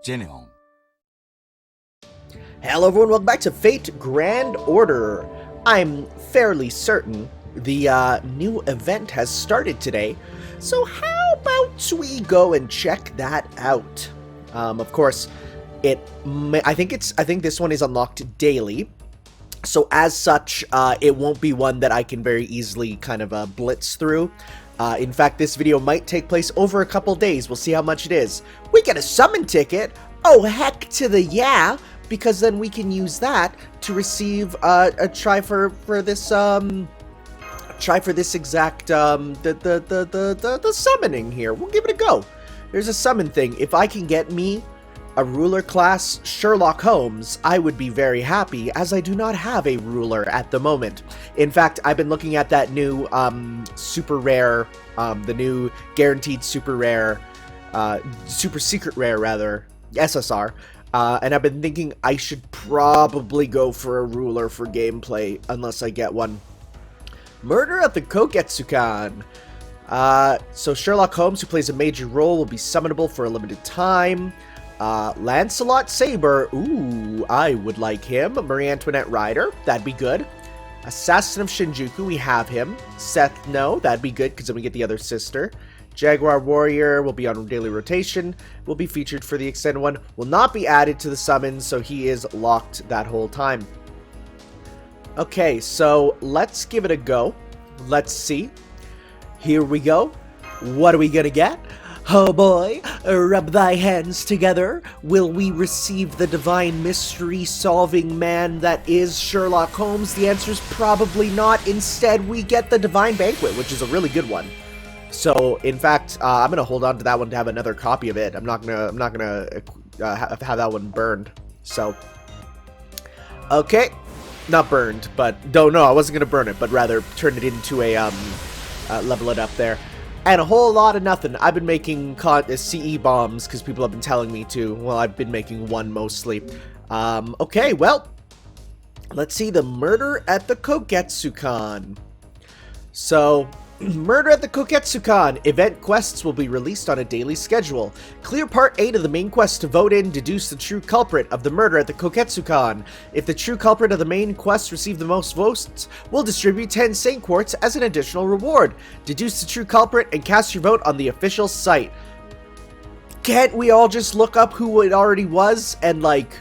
Jinyoung. Hello everyone, welcome back to Fate Grand Order. I'm fairly certain the new event has started today, so how about we go and check that out? Of course, I think this one is unlocked daily, so as such, it won't be one that I can very easily kind of blitz through. In fact, this video might take place over a couple days. We'll see how much it is. We get a summon ticket. Oh, heck to the yeah! Because then we can use that to receive a try for this exact the summoning here. We'll give it a go. There's a summon thing. If I can get me a ruler class Sherlock Holmes, I would be very happy, as I do not have a ruler at the moment. In fact, I've been looking at that new super rare, the new guaranteed super rare, super secret rare rather, SSR. And I've been thinking I should probably go for a ruler for gameplay, unless I get one. Murder at the Kogetsukan. So Sherlock Holmes, who plays a major role, will be summonable for a limited time. Lancelot Sabre, ooh, I would like him. Marie Antoinette Ryder, that'd be good. Assassin of Shinjuku, we have him. Seth, no, that'd be good, because then we get the other sister. Jaguar Warrior will be on daily rotation, will be featured for the extended one, will not be added to the summons, so he is locked that whole time. Okay, so let's give it a go. Let's see. Here we go. What are we gonna get? Oh boy, rub thy hands together. Will we receive the divine mystery-solving man that is Sherlock Holmes? The answer is probably not. Instead, we get the Divine Banquet, which is a really good one. So, in fact, I'm gonna hold on to that one to have another copy of it. I'm not gonna have that one burned. So, okay, not burned, but no, I wasn't gonna burn it, but rather turn it into a level it up there. And a whole lot of nothing. I've been making CE bombs because people have been telling me to. Well, I've been making one mostly. Okay, well, let's see the Murder at the Kogetsukan. So, Murder at the Kogetsukan. Event quests will be released on a daily schedule. Clear Part 8 of the main quest to vote in, deduce the true culprit of the murder at the Kogetsukan. If the true culprit of the main quest receives the most votes, we'll distribute 10 Saint Quartz as an additional reward. Deduce the true culprit and cast your vote on the official site. Can't we all just look up who it already was and, like,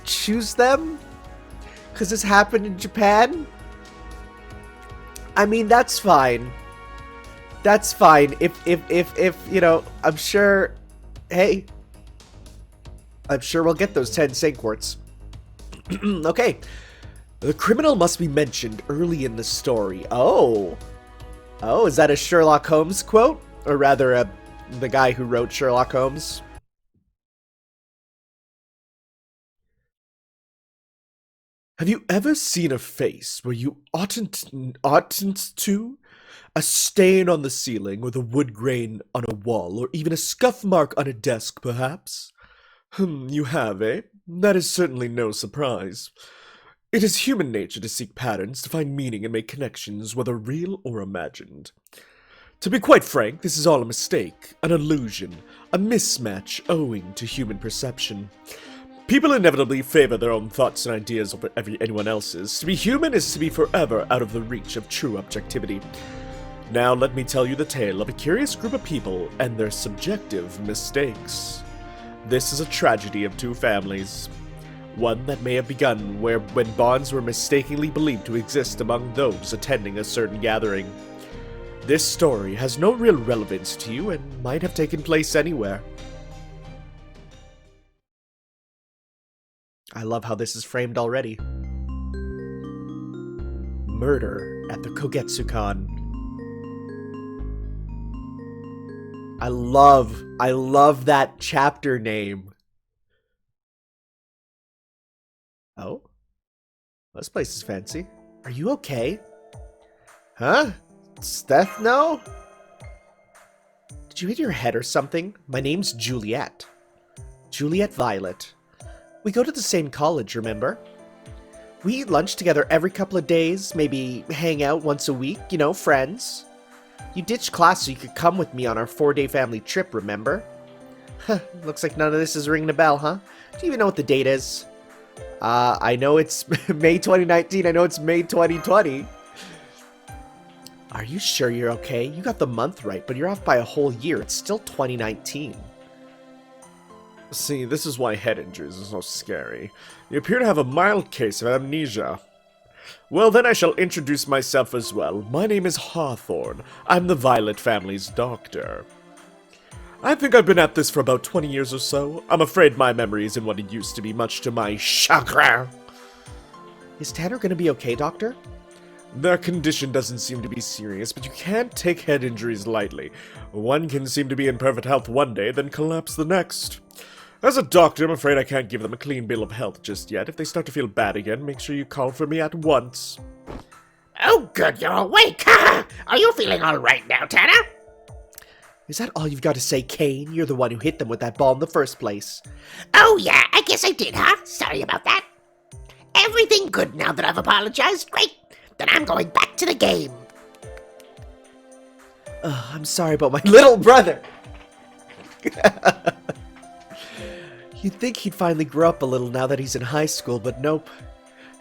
choose them? Because this happened in Japan? I mean, that's fine. That's fine. If, you know, I'm sure, hey, I'm sure we'll get those 10 Saint Quartz. Okay. The criminal must be mentioned early in the story. Oh, is that a Sherlock Holmes quote? Or rather, the guy who wrote Sherlock Holmes? Have you ever seen a face where you oughtn't to? A stain on the ceiling, or the wood grain on a wall, or even a scuff mark on a desk, perhaps? You have, eh? That is certainly no surprise. It is human nature to seek patterns, to find meaning and make connections, whether real or imagined. To be quite frank, this is all a mistake, an illusion, a mismatch owing to human perception. People inevitably favor their own thoughts and ideas over anyone else's. To be human is to be forever out of the reach of true objectivity. Now let me tell you the tale of a curious group of people and their subjective mistakes. This is a tragedy of two families. One that may have begun when bonds were mistakenly believed to exist among those attending a certain gathering. This story has no real relevance to you and might have taken place anywhere. I love how this is framed already. Murder at the Kogetsukan. I love that chapter name. Oh? This place is fancy. Are you okay? Huh? Steph, no? Did you hit your head or something? My name's Juliet. Juliet Violet. We go to the same college, remember? We eat lunch together every couple of days, maybe hang out once a week, you know, friends. You ditched class so you could come with me on our 4-day family trip, remember? Looks like none of this is ringing a bell, huh? Do you even know what the date is? I know it's May 2019. I know it's May 2020. Are you sure you're okay? You got the month right, but you're off by a whole year. It's still 2019. See, this is why head injuries are so scary. You appear to have a mild case of amnesia. Well, then I shall introduce myself as well. My name is Hawthorne. I'm the Violet family's doctor. I think I've been at this for about 20 years or so. I'm afraid my memory isn't what it used to be, much to my chagrin. Is Tanner gonna be okay, Doctor? Their condition doesn't seem to be serious, but you can't take head injuries lightly. One can seem to be in perfect health one day, then collapse the next. As a doctor, I'm afraid I can't give them a clean bill of health just yet. If they start to feel bad again, make sure you call for me at once. Oh, good, you're awake, ha! Are you feeling all right now, Tanner? Is that all you've got to say, Kane? You're the one who hit them with that ball in the first place. Oh, yeah, I guess I did, huh? Sorry about that. Everything good now that I've apologized? Great. Then I'm going back to the game. I'm sorry about my little brother. You'd think he'd finally grow up a little now that he's in high school, but nope.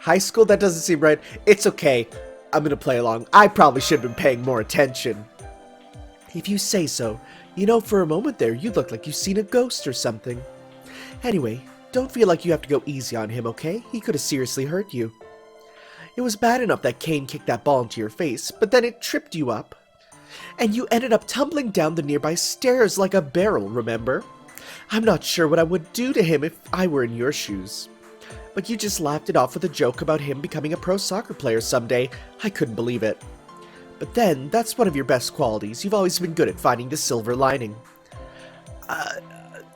High school? That doesn't seem right. It's okay. I'm gonna play along. I probably should have been paying more attention. If you say so. You know, for a moment there, you looked like you've seen a ghost or something. Anyway, don't feel like you have to go easy on him, okay? He could have seriously hurt you. It was bad enough that Kane kicked that ball into your face, but then it tripped you up. And you ended up tumbling down the nearby stairs like a barrel, remember? I'm not sure what I would do to him if I were in your shoes. But you just laughed it off with a joke about him becoming a pro soccer player someday. I couldn't believe it. But then, that's one of your best qualities. You've always been good at finding the silver lining.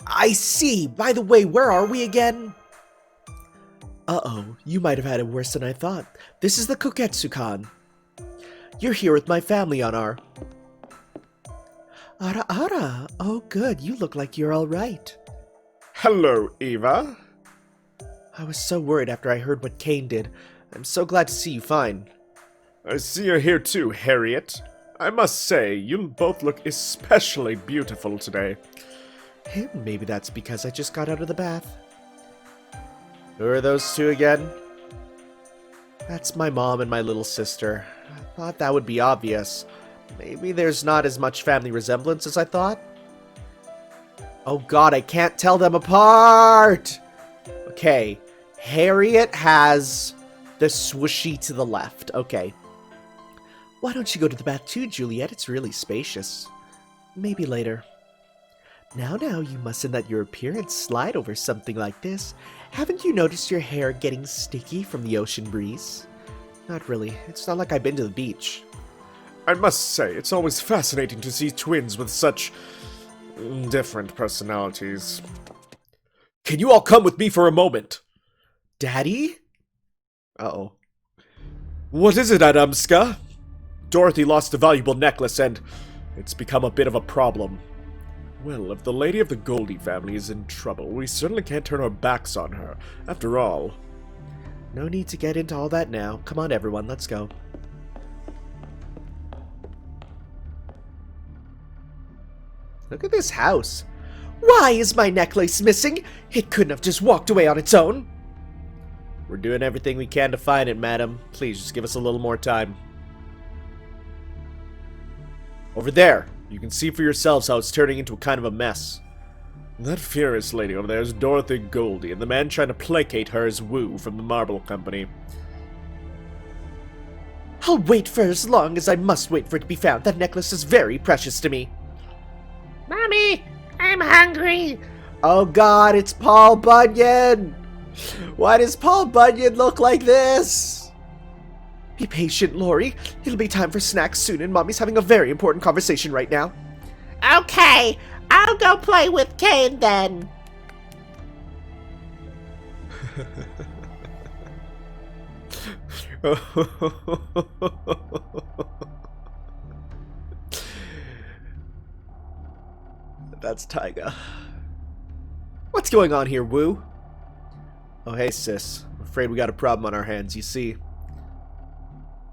I see. By the way, where are we again? Uh-oh, you might have had it worse than I thought. This is the Kogetsukan. You're here with my family on our... Ara. Oh, good. You look like you're all right. Hello, Eva. I was so worried after I heard what Kane did. I'm so glad to see you fine. I see you're here too, Harriet. I must say, you both look especially beautiful today. Maybe that's because I just got out of the bath. Who are those two again? That's my mom and my little sister. I thought that would be obvious. Maybe there's not as much family resemblance as I thought. Oh god, I can't tell them apart! Okay, Harriet has the swooshy to the left. Okay. Why don't you go to the bath too, Juliet? It's really spacious. Maybe later. Now, you mustn't let your appearance slide over something like this. Haven't you noticed your hair getting sticky from the ocean breeze? Not really. It's not like I've been to the beach. I must say, it's always fascinating to see twins with such different personalities. Can you all come with me for a moment? Daddy? Uh-oh. What is it, Adamska? Dorothy lost a valuable necklace and it's become a bit of a problem. Well, if the lady of the Goldie family is in trouble, we certainly can't turn our backs on her. After all... No need to get into all that now. Come on, everyone, let's go. Look at this house. Why is my necklace missing? It couldn't have just walked away on its own. We're doing everything we can to find it, madam. Please, just give us a little more time. Over there. You can see for yourselves how it's turning into a kind of a mess. That furious lady over there is Dorothy Goldie, and the man trying to placate her is Wu from the Marble Company. I'll wait for as long as I must wait for it to be found. That necklace is very precious to me. Mommy, I'm hungry. Oh god, it's Paul Bunyan! Why does Paul Bunyan look like this? Be patient, Lori. It'll be time for snacks soon, and Mommy's having a very important conversation right now. Okay, I'll go play with Kane then. That's Taiga. What's going on here, Wu? Oh, hey, sis. I'm afraid we got a problem on our hands, you see.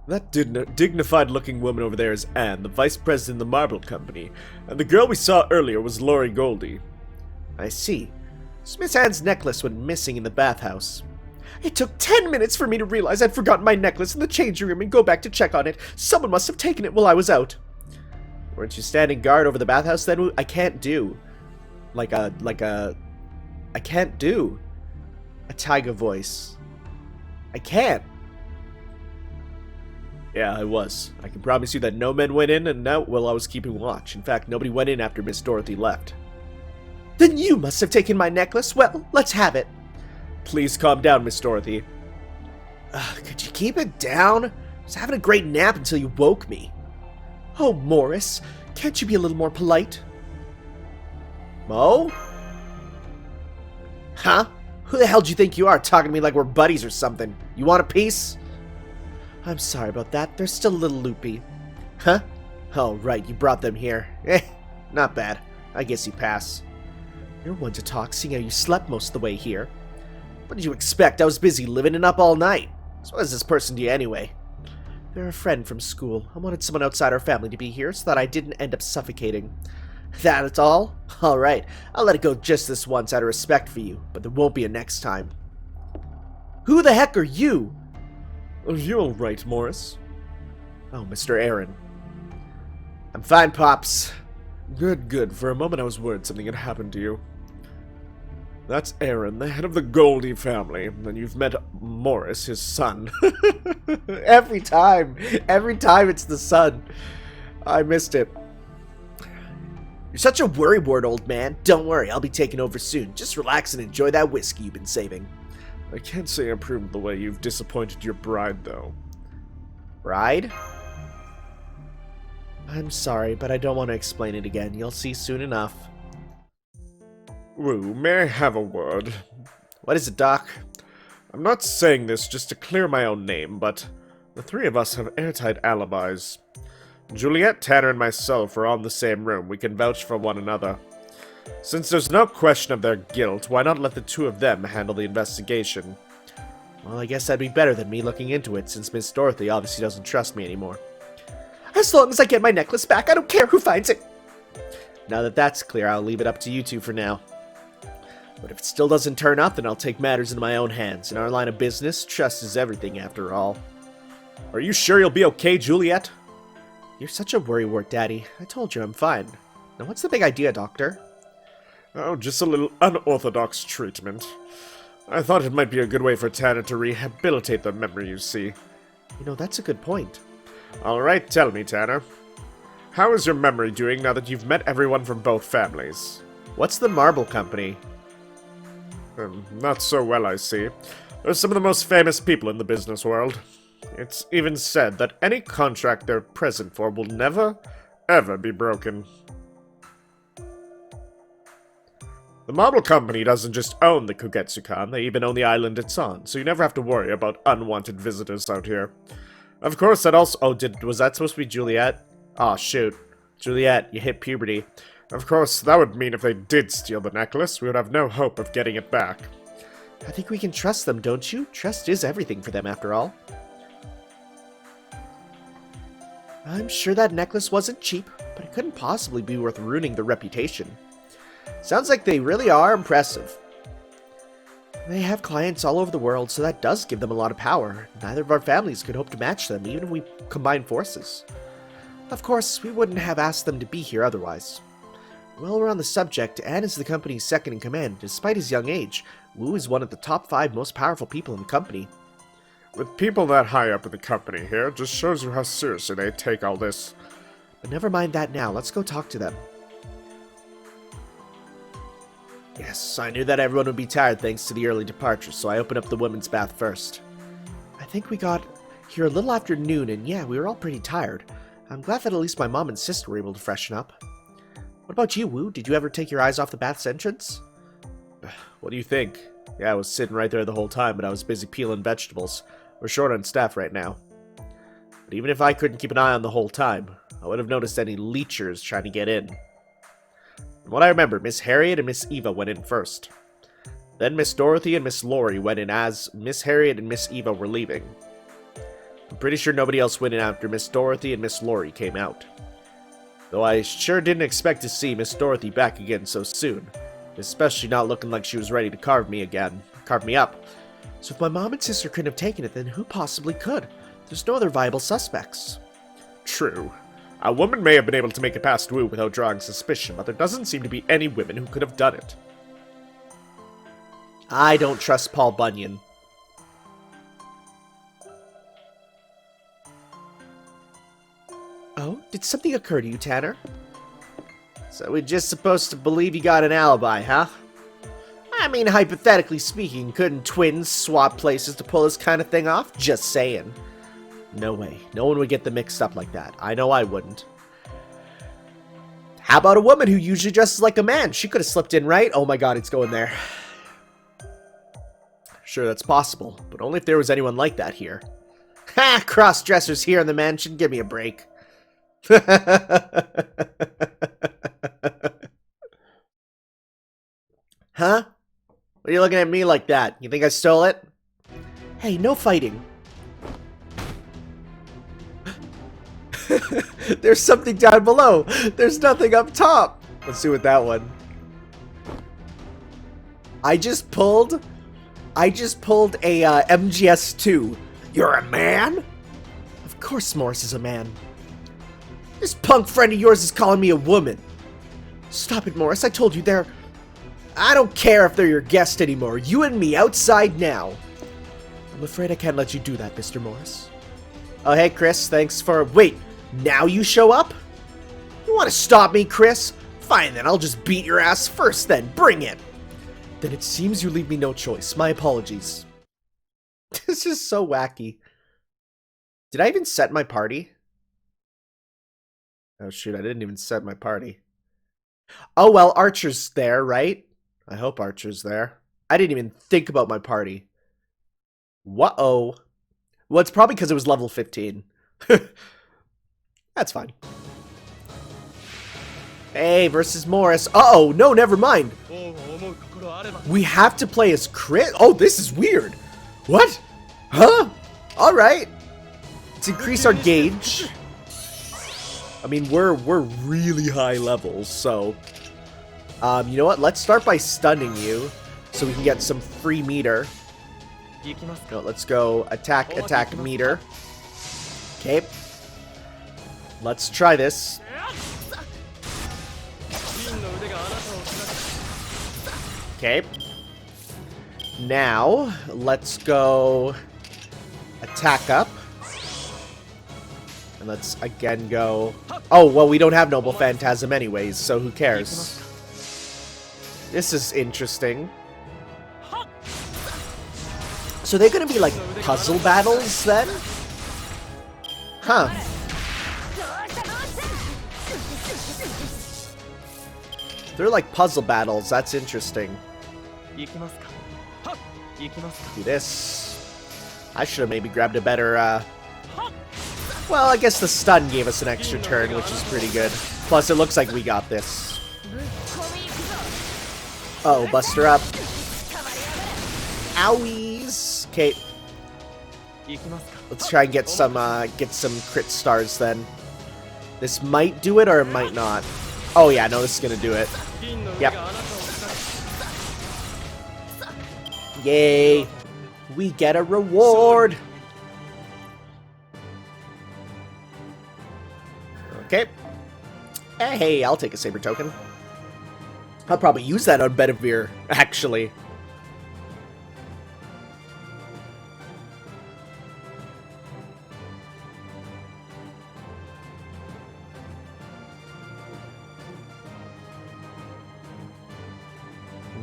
That dignified-looking woman over there is Anne, the vice president of the Marble Company, and the girl we saw earlier was Lori Goldie. I see. So Miss Anne's necklace went missing in the bathhouse. It took 10 minutes for me to realize I'd forgotten my necklace in the changing room and go back to check on it. Someone must have taken it while I was out. Weren't you standing guard over the bathhouse then? I can't do. I can't do. A tiger voice. I can't. Yeah, I was. I can promise you that no men went in and out while I was keeping watch. In fact, nobody went in after Miss Dorothy left. Then you must have taken my necklace. Well, let's have it. Please calm down, Miss Dorothy. Could you keep it down? I was having a great nap until you woke me. Oh, Morris, can't you be a little more polite? Mo? Huh? Who the hell do you think you are, talking to me like we're buddies or something? You want a piece? I'm sorry about that. They're still a little loopy. Huh? Oh, right, you brought them here. Not bad. I guess you pass. You're one to talk, seeing how you slept most of the way here. What did you expect? I was busy living it up all night. So what is this person to you anyway? They're a friend from school. I wanted someone outside our family to be here so that I didn't end up suffocating. That's all? Alright, I'll let it go just this once out of respect for you, but there won't be a next time. Who the heck are you? Are you alright, Morris? Oh, Mr. Aaron. I'm fine, Pops. Good, good. For a moment I was worried something had happened to you. That's Aaron, the head of the Goldie family, and you've met Morris, his son. Every time it's the son. I missed it. You're such a worrywart, old man. Don't worry, I'll be taking over soon. Just relax and enjoy that whiskey you've been saving. I can't say I approve of the way you've disappointed your bride, though. Bride? I'm sorry, but I don't want to explain it again. You'll see soon enough. Woo, may I have a word? What is it, Doc? I'm not saying this just to clear my own name, but the three of us have airtight alibis. Juliet, Tanner, and myself are all in the same room. We can vouch for one another. Since there's no question of their guilt, why not let the two of them handle the investigation? Well, I guess that'd be better than me looking into it, since Miss Dorothy obviously doesn't trust me anymore. As long as I get my necklace back, I don't care who finds it! Now that that's clear, I'll leave it up to you two for now. But if it still doesn't turn up, then I'll take matters into my own hands. In our line of business, trust is everything after all. Are you sure you'll be okay, Juliet? You're such a worrywart, Daddy. I told you I'm fine. Now what's the big idea, Doctor? Oh, just a little unorthodox treatment. I thought it might be a good way for Tanner to rehabilitate the memory, you see. You know, that's a good point. Alright, tell me, Tanner. How is your memory doing now that you've met everyone from both families? What's the marble company? Not so well, I see. They're some of the most famous people in the business world. It's even said that any contract they're present for will never, ever be broken. The marble company doesn't just own the Kogetsukan, they even own the island it's on, so you never have to worry about unwanted visitors out here. Of course, that also— oh, was that supposed to be Juliet? Aw, shoot. Juliet, you hit puberty. Of course, that would mean if they did steal the necklace, we would have no hope of getting it back. I think we can trust them, don't you? Trust is everything for them, after all. I'm sure that necklace wasn't cheap, but it couldn't possibly be worth ruining their reputation. Sounds like they really are impressive. They have clients all over the world, so that does give them a lot of power. Neither of our families could hope to match them, even if we combine forces. Of course, we wouldn't have asked them to be here otherwise. While we're on the subject, Anne is the company's second in command. Despite his young age, Wu is one of the top 5 most powerful people in the company. With people that high up in the company here, it just shows you how seriously they take all this. But never mind that now, let's go talk to them. Yes, I knew that everyone would be tired thanks to the early departure, so I opened up the women's bath first. I think we got here a little after noon, and yeah, we were all pretty tired. I'm glad that at least my mom and sister were able to freshen up. What about you, Wu? Did you ever take your eyes off the bath's entrance? What do you think? Yeah, I was sitting right there the whole time, but I was busy peeling vegetables. We're short on staff right now. But even if I couldn't keep an eye on the whole time, I would have noticed any leechers trying to get in. From what I remember, Miss Harriet and Miss Eva went in first. Then Miss Dorothy and Miss Laurie went in as Miss Harriet and Miss Eva were leaving. I'm pretty sure nobody else went in after Miss Dorothy and Miss Laurie came out. Though I sure didn't expect to see Miss Dorothy back again so soon. Especially not looking like she was ready to carve me up. So if my mom and sister couldn't have taken it, then who possibly could? There's no other viable suspects. True. A woman may have been able to make it past Wu without drawing suspicion, but there doesn't seem to be any women who could have done it. I don't trust Paul Bunyan. Oh, did something occur to you, Tanner? So we're just supposed to believe you got an alibi, huh? I mean, hypothetically speaking, couldn't twins swap places to pull this kind of thing off? Just saying. No way. No one would get them mixed up like that. I know I wouldn't. How about a woman who usually dresses like a man? She could have slipped in, right? Oh my god, it's going there. Sure, that's possible, but only if there was anyone like that here. Ha! Cross-dressers here in the mansion. Give me a break. Huh? What are you looking at me like that? You think I stole it? Hey, no fighting. There's something down below. There's nothing up top. Let's see what that one. I just pulled a MGS2. You're a man? Of course Morris is a man. This punk friend of yours is calling me a woman. Stop it, Morris. I told you they're... I don't care if they're your guest anymore. You and me outside now. I'm afraid I can't let you do that, Mr. Morris. Oh, hey, Chris. Thanks for... Wait, now you show up? You want to stop me, Chris? Fine, then. I'll just beat your ass first, then. Bring it. Then it seems you leave me no choice. My apologies. This is so wacky. Did I even set my party? Oh, shoot. I didn't even set my party. Oh, well, Archer's there, right? I hope Archer's there. I didn't even think about my party. Whoa. Well, it's probably because it was level 15. That's fine. Hey, versus Morris. Uh-oh, no, never mind. We have to play as Chris. Oh, this is weird. What? Huh? All right. Let's increase our gauge. I mean, we're really high levels, so... you know what? Let's start by stunning you, so we can get some free meter. No, let's go attack, attack, meter. Okay. Let's try this. Okay. Now, let's go attack up. And let's again go... Oh, well, we don't have Noble Phantasm anyways, so who cares? This is interesting. So they're gonna be like puzzle battles then? Huh. They're like puzzle battles, that's interesting. Do this. I should have maybe grabbed a better, Well, I guess the stun gave us an extra turn, which is pretty good. Plus, it looks like we got this. Uh-oh, Buster up. Owies! Okay. Let's try and get some crit stars then. This might do it or it might not. Oh yeah, no, this is gonna do it. Yep. Yay! We get a reward! Okay. Hey, I'll take a saber token. I'll probably use that on Bedivere, actually.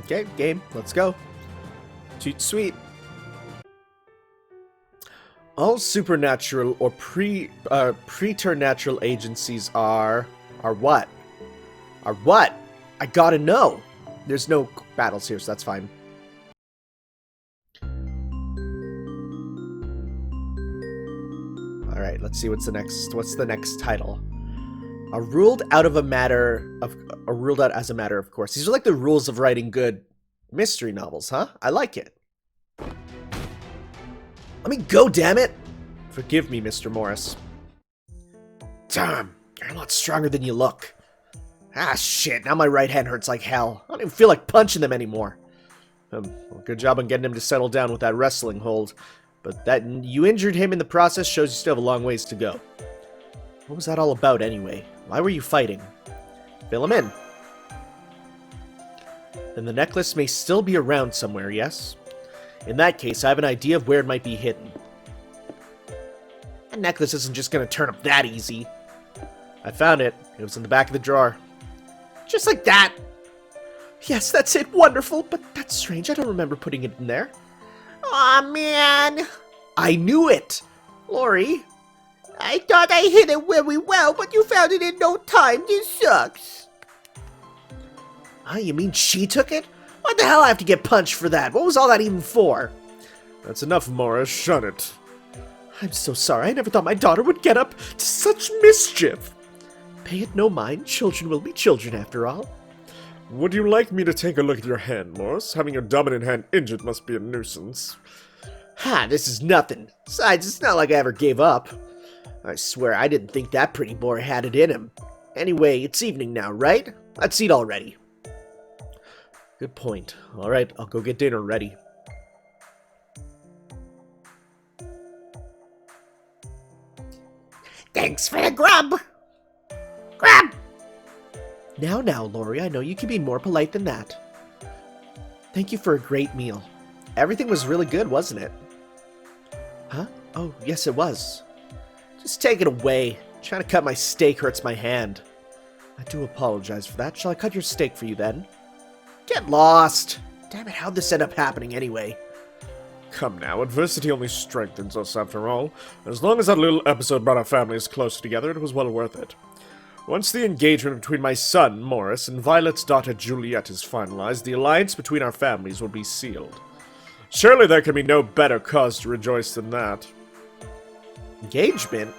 Okay, game. Let's go. Toot sweet. All supernatural or preternatural agencies are what? Are what? I gotta know. There's no battles here, so that's fine. All right, let's see what's the next title. Ruled out as a matter of course. These are like the rules of writing good mystery novels, huh? I like it. Let me go, damn it! Forgive me, Mr. Morris. Damn, you're a lot stronger than you look. Ah, shit, now my right hand hurts like hell. I don't even feel like punching them anymore. Well, good job on getting him to settle down with that wrestling hold. But that you injured him in the process shows you still have a long ways to go. What was that all about anyway? Why were you fighting? Fill him in. Then the necklace may still be around somewhere, yes? In that case, I have an idea of where it might be hidden. That necklace isn't just going to turn up that easy. I found it. It was in the back of the drawer. Just like that? Yes, that's it. Wonderful. But that's strange. I don't remember putting it in there. Aw, man. I knew it! Lori. I thought I hid it very well, but you found it in no time. This sucks. Ah, you mean she took it? Why the hell I have to get punched for that? What was all that even for? That's enough, Morris. Shun it. I'm so sorry. I never thought my daughter would get up to such mischief. Pay it no mind. Children will be children after all. Would you like me to take a look at your hand, Morris? Having your dominant hand injured must be a nuisance. Ha, this is nothing. Besides, it's not like I ever gave up. I swear I didn't think that pretty boy had it in him. Anyway, it's evening now, right? Let's eat already. Good point. Alright, I'll go get dinner ready. Thanks for the grub. Grub! Now, Lori, I know you can be more polite than that. Thank you for a great meal. Everything was really good, wasn't it? Huh? Oh, yes it was. Just take it away. Trying to cut my steak hurts my hand. I do apologize for that. Shall I cut your steak for you then? Get lost! Damn it, how'd this end up happening anyway? Come now, adversity only strengthens us after all. As long as that little episode brought our families closer together, it was well worth it. Once the engagement between my son, Morris, and Violet's daughter, Juliet, is finalized, the alliance between our families will be sealed. Surely there can be no better cause to rejoice than that. Engagement?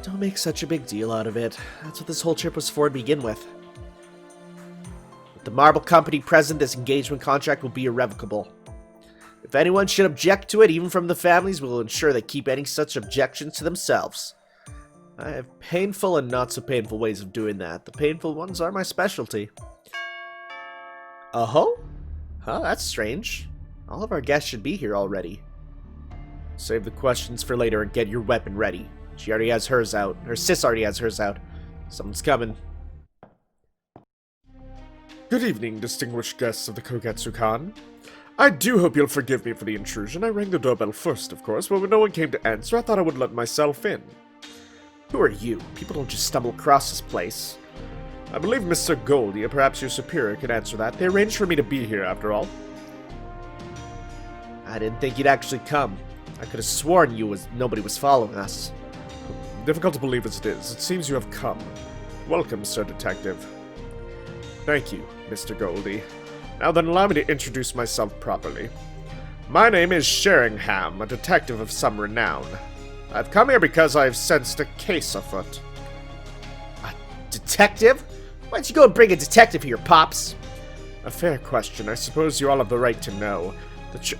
Don't make such a big deal out of it. That's what this whole trip was for to begin with. With the Marble Company present, this engagement contract will be irrevocable. If anyone should object to it, even from the families, we will ensure they keep any such objections to themselves. I have painful and not so painful ways of doing that. The painful ones are my specialty. Oh? Huh, that's strange. All of our guests should be here already. Save the questions for later and get your weapon ready. She already has hers out. Her sis already has hers out. Someone's coming. Good evening, distinguished guests of the Kogetsukan. I do hope you'll forgive me for the intrusion. I rang the doorbell first, of course, but when no one came to answer, I thought I would let myself in. Who are you? People don't just stumble across this place. I believe Mr. Goldie, or perhaps your superior, can answer that. They arranged for me to be here, after all. I didn't think you'd actually come. I could have sworn nobody was following us. Difficult to believe as it is. It seems you have come. Welcome, Sir Detective. Thank you, Mr. Goldie. Now then, allow me to introduce myself properly. My name is Sheringham, a detective of some renown. I've come here because I've sensed a case afoot. A detective? Why don't you go and bring a detective here, Pops? A fair question. I suppose you all have the right to know.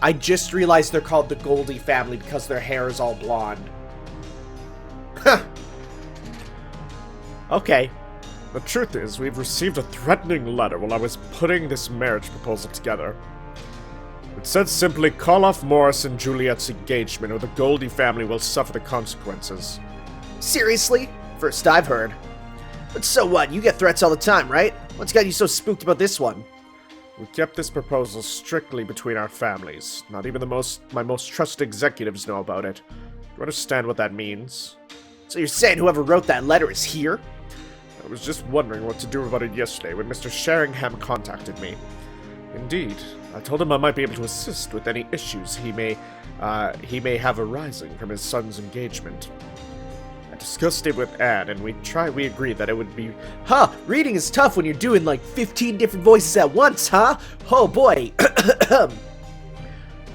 I just realized they're called the Goldie family because their hair is all blonde. Huh. Okay. The truth is, we've received a threatening letter while I was putting this marriage proposal together. It said simply, call off Morris and Juliet's engagement or the Goldie family will suffer the consequences. Seriously? First I've heard. But so what? You get threats all the time, right? What's got you so spooked about this one? We kept this proposal strictly between our families. Not even my most trusted executives know about it. Do you understand what that means? So you're saying whoever wrote that letter is here? I was just wondering what to do about it yesterday when Mr. Sheringham contacted me. Indeed, I told him I might be able to assist with any issues he may have arising from his son's engagement. I discussed it with Anne, and we agreed that it would be... Huh, reading is tough when you're doing like 15 different voices at once, huh? Oh boy. I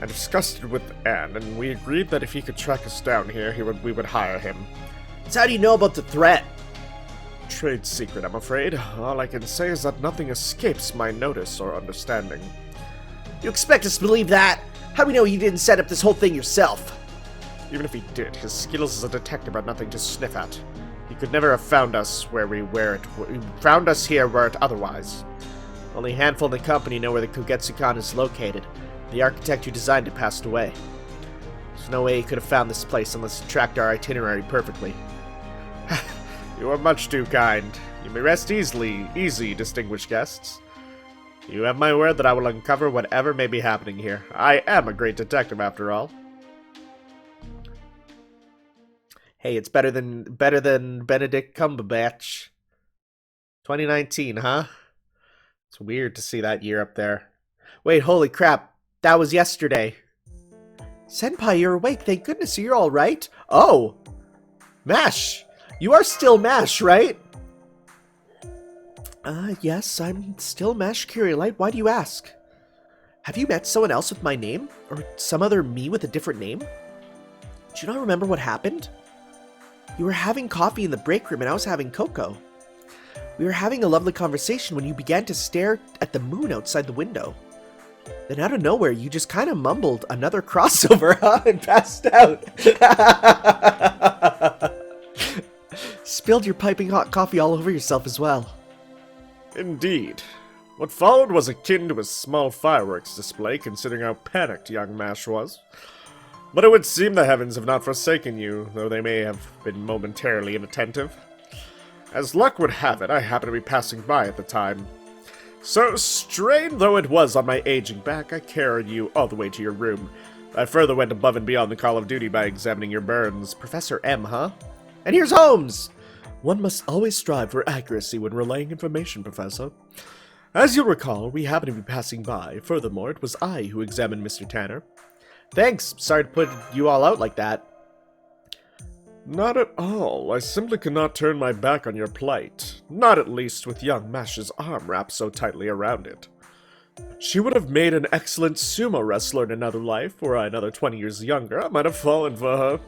discussed it with Anne, and we agreed that if he could track us down here, we would hire him. So how do you know about the threat? Trade secret, I'm afraid. All I can say is that nothing escapes my notice or understanding. You expect us to believe that? How do we know you didn't set up this whole thing yourself? Even if he did, his skills as a detective are nothing to sniff at. He could never have found us found us here were it otherwise. Only a handful in the company know where the Kogetsukan is located. The architect who designed it passed away. There's no way he could have found this place unless he tracked our itinerary perfectly. You are much too kind. You may rest easy, distinguished guests. You have my word that I will uncover whatever may be happening here. I am a great detective, after all. Hey, it's better than Benedict Cumberbatch. 2019, huh? It's weird to see that year up there. Wait, holy crap. That was yesterday. Senpai, you're awake. Thank goodness. You're all right. Oh! Mash! You are still Mash, right? Yes, I'm still Mash Curiolite. Why do you ask? Have you met someone else with my name? Or some other me with a different name? Do you not remember what happened? You were having coffee in the break room and I was having cocoa. We were having a lovely conversation when you began to stare at the moon outside the window. Then out of nowhere, you just kind of mumbled another crossover, huh? And passed out. Spilled your piping hot coffee all over yourself as well. Indeed. What followed was akin to a small fireworks display, considering how panicked young Mash was. But it would seem the heavens have not forsaken you, though they may have been momentarily inattentive. As luck would have it, I happened to be passing by at the time. So, strained though it was on my aging back, I carried you all the way to your room. I further went above and beyond the call of duty by examining your burns. Professor M, huh? And here's Holmes! One must always strive for accuracy when relaying information, Professor. As you'll recall, we happened to be passing by. Furthermore, it was I who examined Mr. Tanner. Thanks. Sorry to put you all out like that. Not at all. I simply could not turn my back on your plight. Not at least with young Mash's arm wrapped so tightly around it. She would have made an excellent sumo wrestler in another life. Were I another 20 years younger, I might have fallen for her.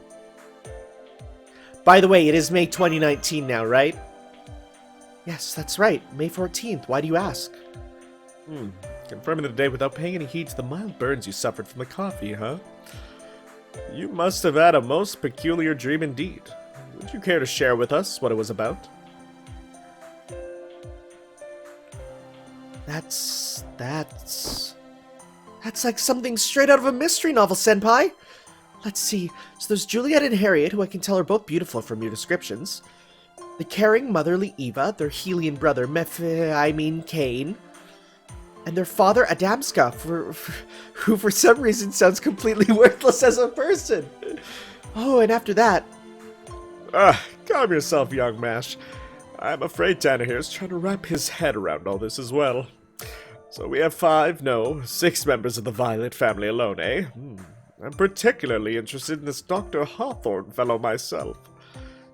By the way, it is May 2019 now, right? Yes, that's right. May 14th. Why do you ask? Confirming the date without paying any heed to the mild burns you suffered from the coffee, huh? You must have had a most peculiar dream indeed. Would you care to share with us what it was about? That's like something straight out of a mystery novel, Senpai. Let's see. So there's Juliet and Harriet, who I can tell are both beautiful from your descriptions. The caring, motherly Eva, their Helian brother, Kane, and their father, Adamska, who for some reason sounds completely worthless as a person. Oh, and after that... Calm yourself, young Mash. I'm afraid Tanner here is trying to wrap his head around all this as well. So we have 6 members of the Violet family alone, eh? I'm particularly interested in this Dr. Hawthorne fellow myself.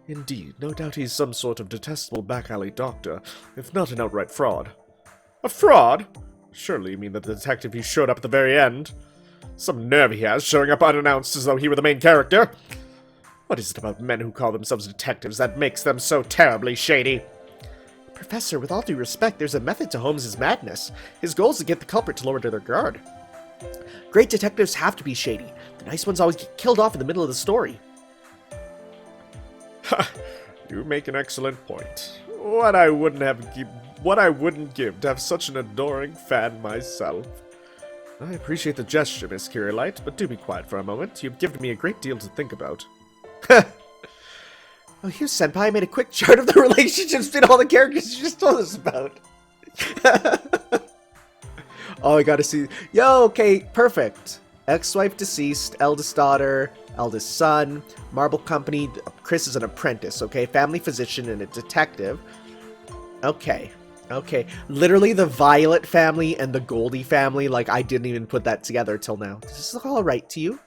Indeed, no doubt he's some sort of detestable back-alley doctor, if not an outright fraud. A fraud? Surely you mean the detective who showed up at the very end? Some nerve he has, showing up unannounced as though he were the main character. What is it about men who call themselves detectives that makes them so terribly shady? Professor, with all due respect, there's a method to Holmes' madness. His goal is to get the culprit to lower to their guard. Great detectives have to be shady. The nice ones always get killed off in the middle of the story. Ha! You make an excellent point. What I wouldn't give to have such an adoring fan myself. I appreciate the gesture, Miss Curiolite, but do be quiet for a moment. You've given me a great deal to think about. Oh, here's Senpai. I made a quick chart of the relationships between all the characters you just told us about. Oh, I gotta see. Yo, okay, perfect. Ex-wife deceased, eldest daughter, eldest son, marble company. Chris is an apprentice, okay? Family physician and a detective. Okay. Literally the Violet family and the Goldie family, like, I didn't even put that together till now. Does this look alright to you?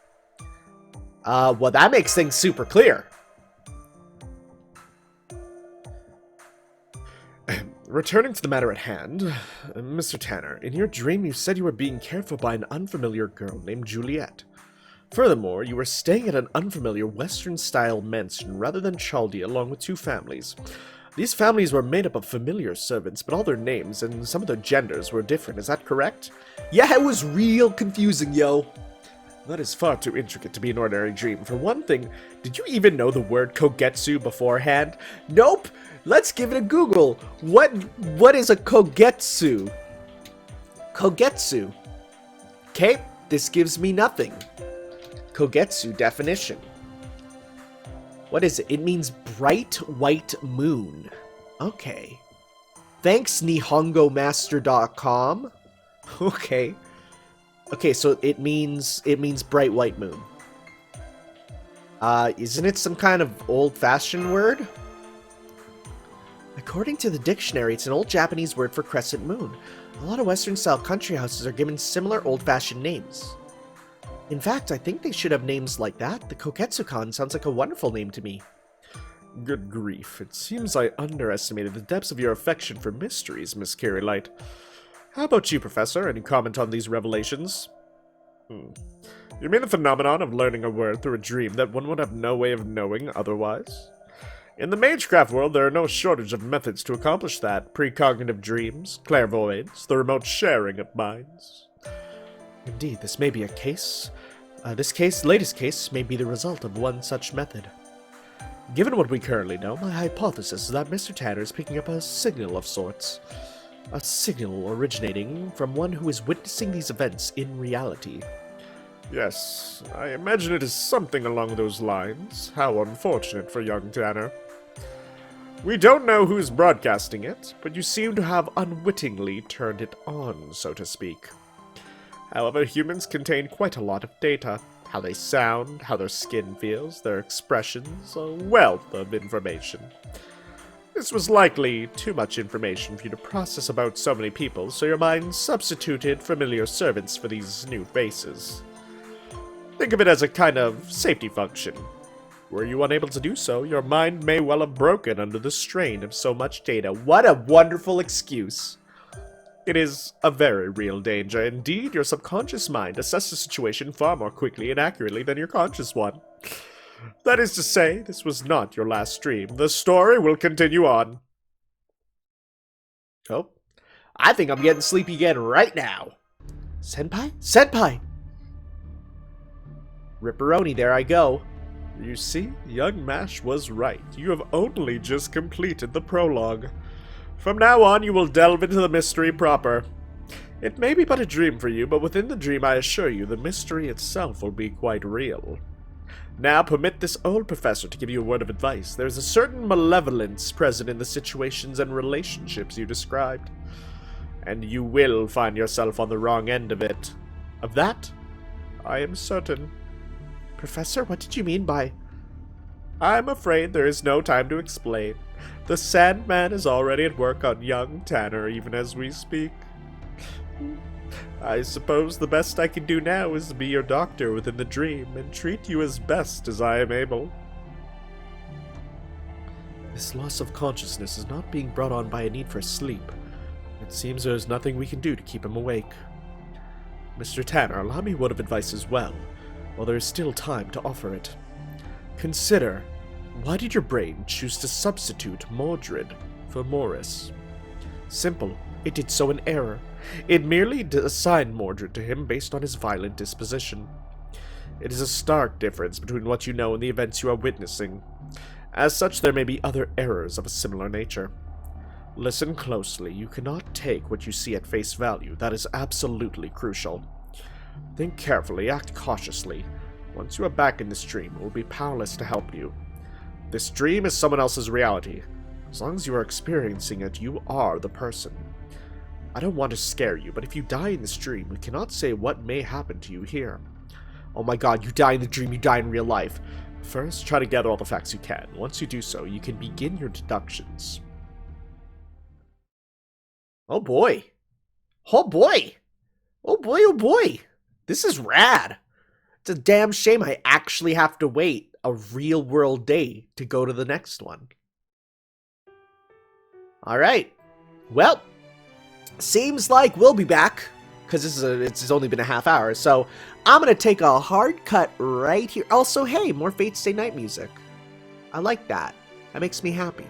Well, that makes things super clear. Returning to the matter at hand, Mr. Tanner, in your dream you said you were being cared for by an unfamiliar girl named Juliet. Furthermore, you were staying at an unfamiliar Western-style mansion rather than Chaldea along with 2 families. These families were made up of familiar servants, but all their names and some of their genders were different, is that correct? Yeah, it was real confusing, yo. That is far too intricate to be an ordinary dream. For one thing, did you even know the word Kogetsu beforehand? Nope. Let's give it a Google. What is a Kogetsu? Kogetsu. Okay, this gives me nothing. Kogetsu definition. What is it? It means bright white moon. Okay. Thanks, NihongoMaster.com. Okay. Okay, so it means bright white moon. Isn't it some kind of old-fashioned word? According to the dictionary, it's an old Japanese word for crescent moon. A lot of Western-style country houses are given similar old-fashioned names. In fact, I think they should have names like that. The Kogetsukan sounds like a wonderful name to me. Good grief. It seems I underestimated the depths of your affection for mysteries, Miss Carey-Light. How about you, Professor? Any comment on these revelations? You mean the phenomenon of learning a word through a dream that one would have no way of knowing otherwise? In the magecraft world, there are no shortage of methods to accomplish that. Precognitive dreams, clairvoyance, the remote sharing of minds. Indeed, this may be a case. Latest case, may be the result of one such method. Given what we currently know, my hypothesis is that Mr. Tanner is picking up a signal of sorts. A signal originating from one who is witnessing these events in reality. Yes, I imagine it is something along those lines. How unfortunate for young Tanner. We don't know who's broadcasting it, but you seem to have unwittingly turned it on, so to speak. However, humans contain quite a lot of data. How they sound, how their skin feels, their expressions, a wealth of information. This was likely too much information for you to process about so many people, so your mind substituted familiar servants for these new faces. Think of it as a kind of safety function. Were you unable to do so, your mind may well have broken under the strain of so much data. What a wonderful excuse. It is a very real danger. Indeed, your subconscious mind assesses the situation far more quickly and accurately than your conscious one. That is to say, this was not your last dream. The story will continue on. Oh, I think I'm getting sleepy again right now. Senpai? Senpai! Ripperoni, there I go. You see, young Mash was right. You have only just completed the prologue. From now on, you will delve into the mystery proper. It may be but a dream for you, but within the dream, I assure you, the mystery itself will be quite real. Now, permit this old professor to give you a word of advice. There is a certain malevolence present in the situations and relationships you described. And you will find yourself on the wrong end of it. Of that, I am certain. Professor, what did you mean by... I'm afraid there is no time to explain. The Sandman is already at work on young Tanner, even as we speak. I suppose the best I can do now is be your doctor within the dream and treat you as best as I am able. This loss of consciousness is not being brought on by a need for sleep. It seems there is nothing we can do to keep him awake. Mr. Tanner, allow me a word of advice as well, while there is still time to offer it. Consider, why did your brain choose to substitute Mordred for Morris? Simple, it did so in error. It merely assigned Mordred to him based on his violent disposition. It is a stark difference between what you know and the events you are witnessing. As such, there may be other errors of a similar nature. Listen closely. You cannot take what you see at face value. That is absolutely crucial. Think carefully, act cautiously. Once you are back in this dream, it will be powerless to help you. This dream is someone else's reality. As long as you are experiencing it, you are the person. I don't want to scare you, but if you die in this dream, we cannot say what may happen to you here. Oh my god, you die in the dream, you die in real life. First, try to gather all the facts you can. Once you do so, you can begin your deductions. Oh boy. Oh boy. Oh boy, oh boy. This is rad. It's a damn shame I actually have to wait a real world day to go to the next one. Alright. Well, seems like we'll be back, because it's only been a half hour, so I'm going to take a hard cut right here. Also, hey, more Fate Stay Night music. I like that. That makes me happy.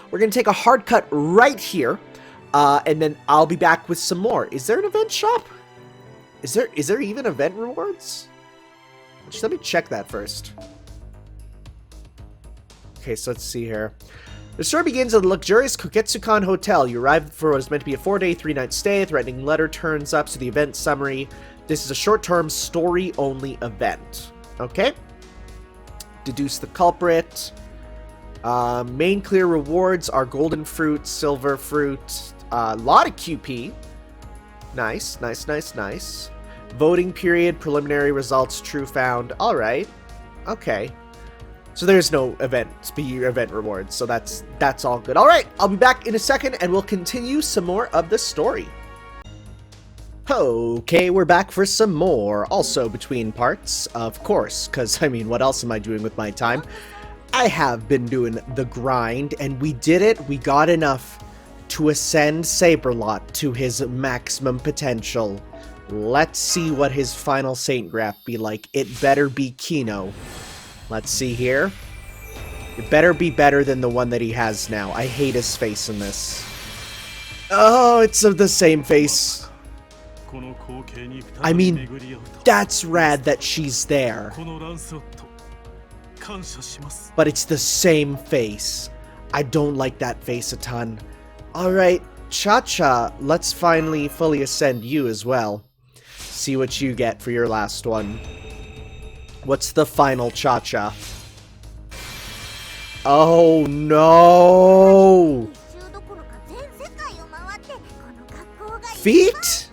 We're going to take a hard cut right here, and then I'll be back with some more. Is there an event shop? Is there even event rewards? Just let me check that first. Okay, so let's see here. The story begins at the luxurious Kogetsukan Hotel. You arrive for what is meant to be a 4-day, 3-night stay. A threatening letter turns up to the event summary. This is a short-term, story-only event. Okay. Deduce the culprit. Main clear rewards are golden fruit, silver fruit, a lot of QP. Nice, nice, nice, nice. Voting period, preliminary results, true found. Alright. Okay. So there's no event rewards, so that's all good. Alright, I'll be back in a second and we'll continue some more of the story. Okay, we're back for some more. Also between parts, of course, because, I mean, what else am I doing with my time? I have been doing the grind, and we did it. We got enough to ascend Saberlot to his maximum potential. Let's see what his final Saint Graph be like. It better be Kino. Let's see here. It better be better than the one that he has now. I hate his face in this. Oh, it's the same face. I mean, that's rad that she's there. But it's the same face. I don't like that face a ton. Alright, Cha-Cha, let's finally fully ascend you as well. See what you get for your last one. What's the final Cha-Cha? Oh no! Feet?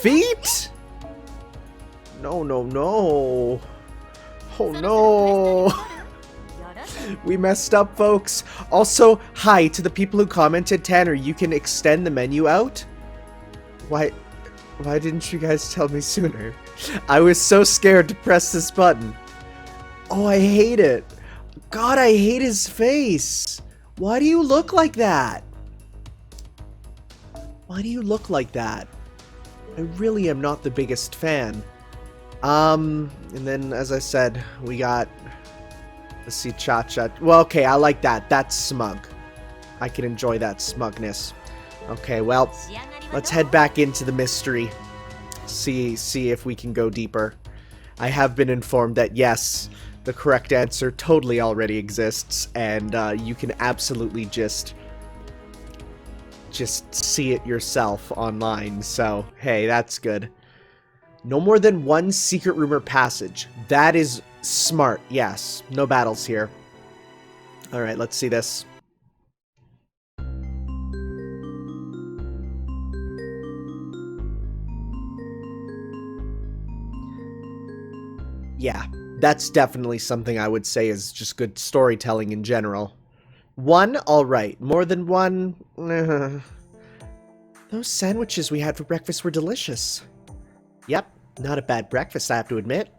Feet? No, no, no. Oh no. We messed up, folks. Also, hi to the people who commented, Tanner, you can extend the menu out? Why didn't you guys tell me sooner? I was so scared to press this button. Oh, I hate it. God, I hate his face. Why do you look like that? Why do you look like that? I really am not the biggest fan. And then, as I said, we got... Let's see, Cha-Cha. Well, okay, I like that. That's smug. I can enjoy that smugness. Okay, well, let's head back into the mystery. See if we can go deeper. I have been informed that, yes, the correct answer totally already exists, and you can absolutely just see it yourself online, so hey, that's good. No more than one secret room or passage. That is smart, yes. No battles here. Alright, let's see this. Yeah, that's definitely something I would say is just good storytelling in general. One, alright. More than one, Those sandwiches we had for breakfast were delicious. Yep, not a bad breakfast, I have to admit.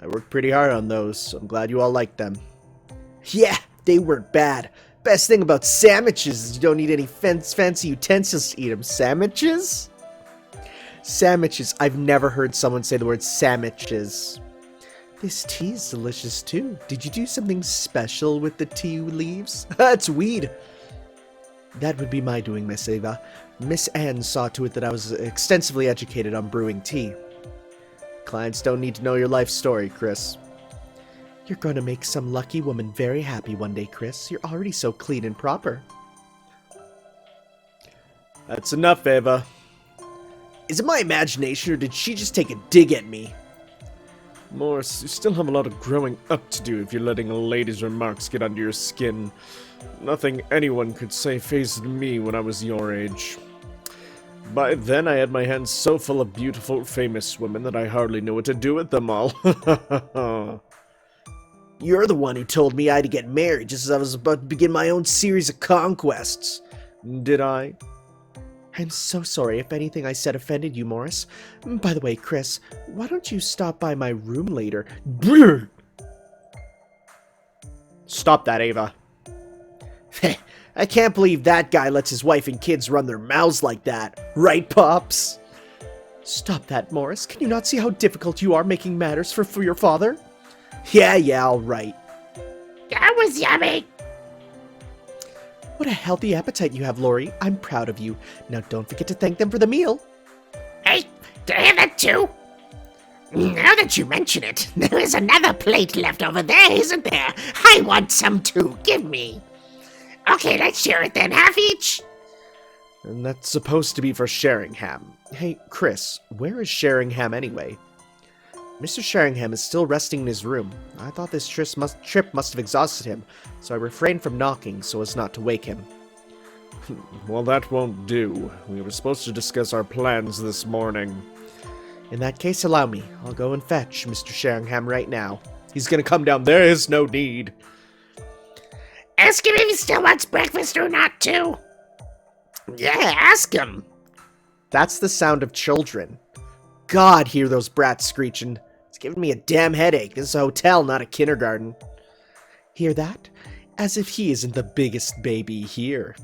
I worked pretty hard on those, so I'm glad you all liked them. Yeah, they weren't bad. Best thing about sandwiches is you don't need any fancy utensils to eat them. Sandwiches? Sandwiches. I've never heard someone say the word sandwiches. This tea is delicious too. Did you do something special with the tea leaves? It's weed. That would be my doing, Miss Ava. Miss Anne saw to it that I was extensively educated on brewing tea. Clients don't need to know your life story, Chris. You're going to make some lucky woman very happy one day, Chris. You're already so clean and proper. That's enough, Ava. Is it my imagination, or did she just take a dig at me? Morris, you still have a lot of growing up to do if you're letting a lady's remarks get under your skin. Nothing anyone could say fazed me when I was your age. By then, I had my hands so full of beautiful, famous women that I hardly knew what to do with them all. You're the one who told me I had to get married just as I was about to begin my own series of conquests. Did I? I'm so sorry if anything I said offended you, Morris. By the way, Chris, why don't you stop by my room later? Stop that, Ava. I can't believe that guy lets his wife and kids run their mouths like that. Right, Pops? Stop that, Morris. Can you not see how difficult you are making matters for your father? Yeah, all right. That was yummy. What a healthy appetite you have, Lori. I'm proud of you. Now don't forget to thank them for the meal. Hey, did I have that too? Now that you mention it, there is another plate left over there, isn't there? I want some too. Give me. Okay, let's share it then. Half each. And that's supposed to be for Sheringham. Hey, Chris, where is Sheringham anyway? Mr. Sheringham is still resting in his room. I thought this trip must have exhausted him, so I refrained from knocking so as not to wake him. Well, that won't do. We were supposed to discuss our plans this morning. In that case, allow me. I'll go and fetch Mr. Sheringham right now. He's gonna come down. There is no need. Ask him if he still wants breakfast or not, too. Yeah, ask him. That's the sound of children. God, hear those brats screeching. It's giving me a damn headache. This is a hotel, not a kindergarten. Hear that? As if he isn't the biggest baby here.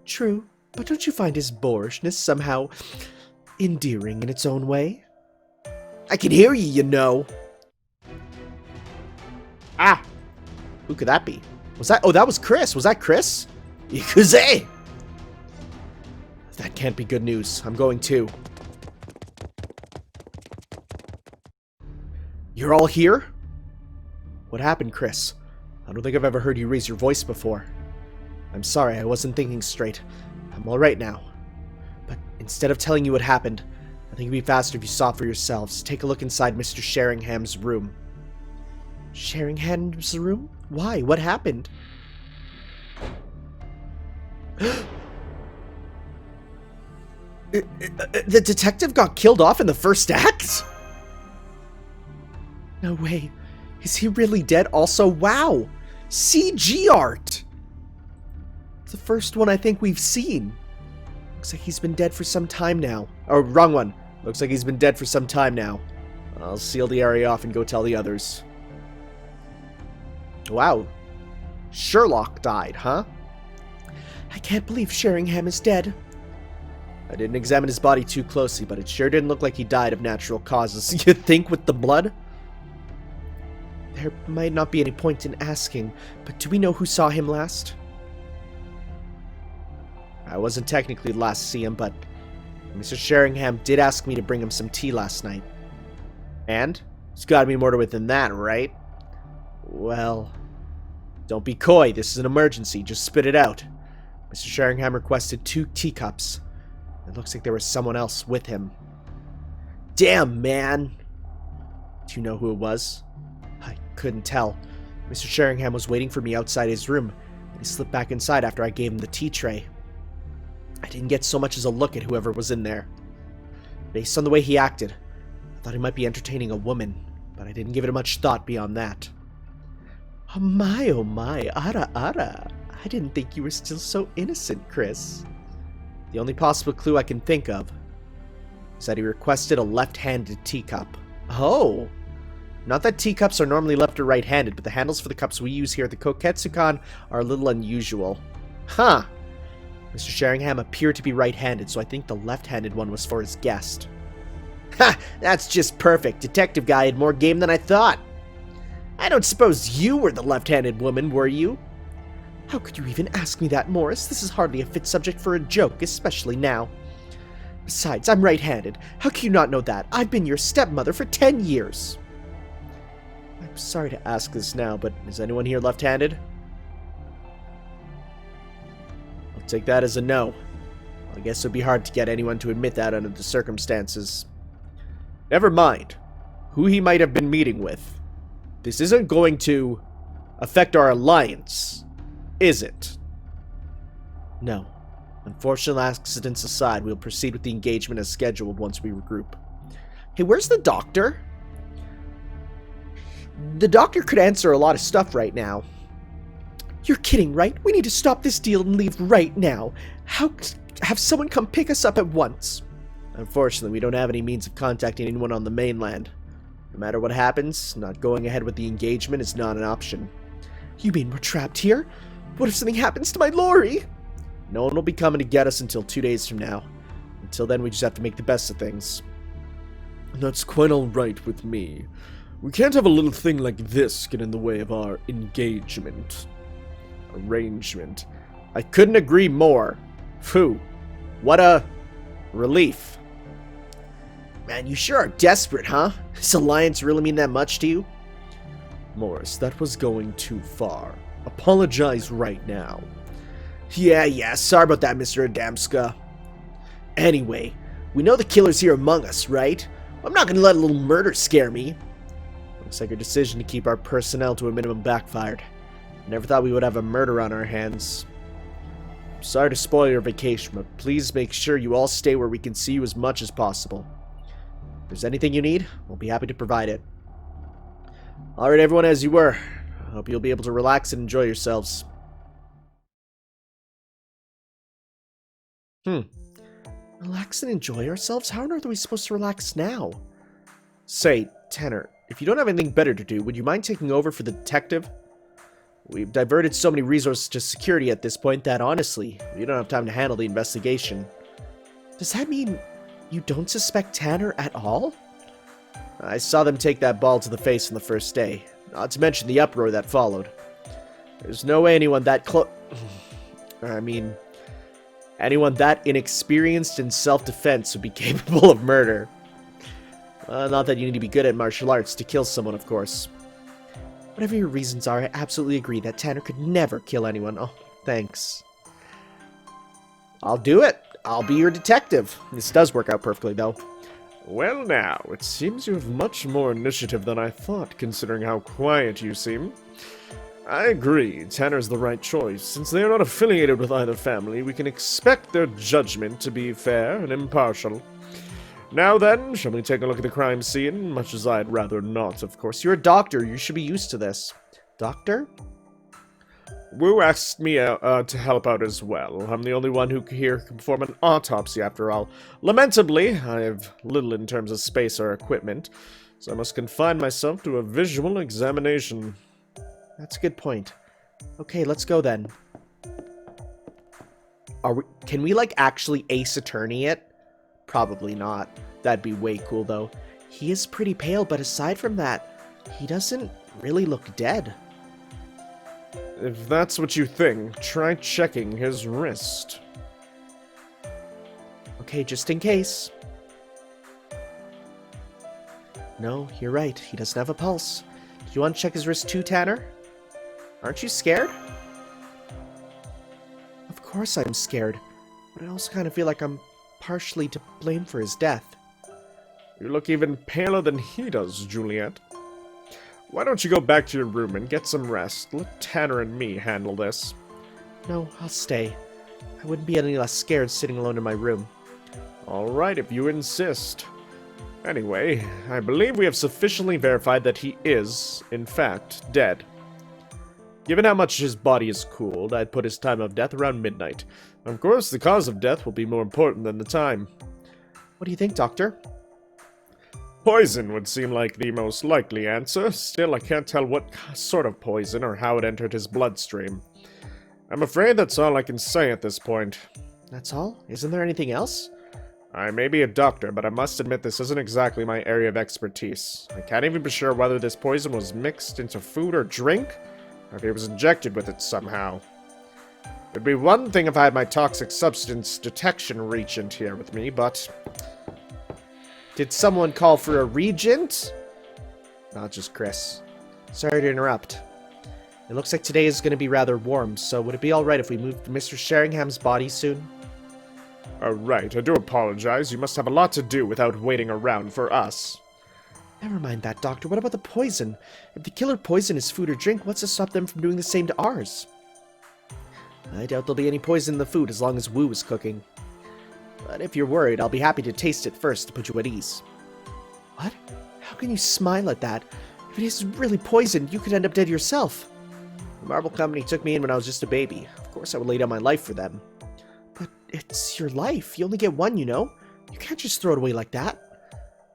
True, but don't you find his boorishness somehow endearing in its own way? I can hear you know. Ah! Who could that be? Was that? Oh, that was Chris. Was that Chris? Yakuza! That can't be good news. I'm going too. You're all here? What happened, Chris? I don't think I've ever heard you raise your voice before. I'm sorry, I wasn't thinking straight. I'm alright now. But instead of telling you what happened, I think it'd be faster if you saw for yourselves. Take a look inside Mr. Sheringham's room. Sheringham's room? Why? What happened? The detective got killed off in the first act? No way. Is he really dead? Also, wow! CG art! It's the first one I think we've seen. Looks like he's been dead for some time now. Oh, wrong one. Looks like he's been dead for some time now. I'll seal the area off and go tell the others. Wow. Sherlock died, huh? I can't believe Sheringham is dead. I didn't examine his body too closely, but it sure didn't look like he died of natural causes. You'd think with the blood? There might not be any point in asking, but do we know who saw him last? I wasn't technically the last to see him, but Mr. Sheringham did ask me to bring him some tea last night. And? It's gotta be more to it than that, right? Well, don't be coy. This is an emergency. Just spit it out. Mr. Sheringham requested 2 teacups. It looks like there was someone else with him. Damn, man! Do you know who it was? I couldn't tell. Mr. Sheringham was waiting for me outside his room, and he slipped back inside after I gave him the tea tray. I didn't get so much as a look at whoever was in there. Based on the way he acted, I thought he might be entertaining a woman, but I didn't give it much thought beyond that. Oh my, ara ara. I didn't think you were still so innocent, Chris. The only possible clue I can think of is that he requested a left-handed teacup. Oh! Not that teacups are normally left or right-handed, but the handles for the cups we use here at the Kogetsukan are a little unusual. Huh! Mr. Sheringham appeared to be right-handed, so I think the left-handed one was for his guest. Ha! That's just perfect. Detective guy had more game than I thought. I don't suppose you were the left-handed woman, were you? How could you even ask me that, Morris? This is hardly a fit subject for a joke, especially now. Besides, I'm right-handed. How can you not know that? I've been your stepmother for 10 years. I'm sorry to ask this now, but is anyone here left-handed? I'll take that as a no. I guess it would be hard to get anyone to admit that under the circumstances. Never mind who he might have been meeting with. This isn't going to affect our alliance, is it? No. Unfortunate accidents aside, we'll proceed with the engagement as scheduled once we regroup. Hey, where's the doctor? The doctor could answer a lot of stuff right now. You're kidding, right? We need to stop this deal and leave right now. Have someone come pick us up at once. Unfortunately, we don't have any means of contacting anyone on the mainland. No matter what happens, not going ahead with the engagement is not an option. You mean we're trapped here? What if something happens to my Lori? No one will be coming to get us until 2 days from now. Until then, we just have to make the best of things. That's quite alright with me. We can't have a little thing like this get in the way of our engagement. Arrangement. I couldn't agree more. Phew. What a relief. Man, you sure are desperate, huh? Does alliance really mean that much to you? Morris, that was going too far. Apologize right now. Yeah, sorry about that, Mr. Adamska. Anyway, we know the killer's here among us, right? I'm not gonna let a little murder scare me. Looks like our decision to keep our personnel to a minimum backfired. Never thought we would have a murder on our hands. Sorry to spoil your vacation, but please make sure you all stay where we can see you as much as possible. If there's anything you need, we'll be happy to provide it. Alright, everyone, as you were. I hope you'll be able to relax and enjoy yourselves. Relax and enjoy ourselves? How on earth are we supposed to relax now? Say, Tanner, if you don't have anything better to do, would you mind taking over for the detective? We've diverted so many resources to security at this point that, honestly, we don't have time to handle the investigation. Does that mean you don't suspect Tanner at all? I saw them take that ball to the face on the first day, not to mention the uproar that followed. There's no way anyone that anyone that inexperienced in self-defense would be capable of murder. Not that you need to be good at martial arts to kill someone, of course. Whatever your reasons are, I absolutely agree that Tanner could never kill anyone. Oh, thanks. I'll do it. I'll be your detective. This does work out perfectly, though. Well now, it seems you have much more initiative than I thought, considering how quiet you seem. I agree, Tanner's the right choice. Since they are not affiliated with either family, we can expect their judgment to be fair and impartial. Now then, shall we take a look at the crime scene? Much as I'd rather not, of course. You're a doctor, you should be used to this. Doctor? Wu asked me to help out as well. I'm the only one who here can perform an autopsy, after all. Lamentably, I have little in terms of space or equipment, so I must confine myself to a visual examination. That's a good point. Okay, let's go then. Can we, like, actually Ace Attorney it? Probably not. That'd be way cool, though. He is pretty pale, but aside from that, he doesn't really look dead. If that's what you think, try checking his wrist. Okay, just in case. No, you're right. He doesn't have a pulse. Do you want to check his wrist too, Tanner? Aren't you scared? Of course I'm scared, but I also kind of feel like I'm partially to blame for his death. You look even paler than he does, Juliet. Why don't you go back to your room and get some rest? Let Tanner and me handle this. No, I'll stay. I wouldn't be any less scared sitting alone in my room. Alright, if you insist. Anyway, I believe we have sufficiently verified that he is, in fact, dead. Given how much his body is cooled, I'd put his time of death around midnight. Of course, the cause of death will be more important than the time. What do you think, Doctor? Poison would seem like the most likely answer. Still, I can't tell what sort of poison or how it entered his bloodstream. I'm afraid that's all I can say at this point. That's all? Isn't there anything else? I may be a doctor, but I must admit this isn't exactly my area of expertise. I can't even be sure whether this poison was mixed into food or drink, or if it was injected with it somehow. It'd be one thing if I had my toxic substance detection reagent here with me, but... Did someone call for a regent? Not just Chris. Sorry to interrupt. It looks like today is going to be rather warm, so would it be alright if we moved Mr. Sheringham's body soon? Right, I do apologize. You must have a lot to do without waiting around for us. Never mind that, Doctor. What about the poison? If the killer poisoned his food or drink, what's to stop them from doing the same to ours? I doubt there'll be any poison in the food as long as Wu is cooking. But if you're worried, I'll be happy to taste it first to put you at ease. What? How can you smile at that? If it is really poisoned, you could end up dead yourself. The Marble Company took me in when I was just a baby. Of course I would lay down my life for them. But it's your life. You only get one, you know? You can't just throw it away like that.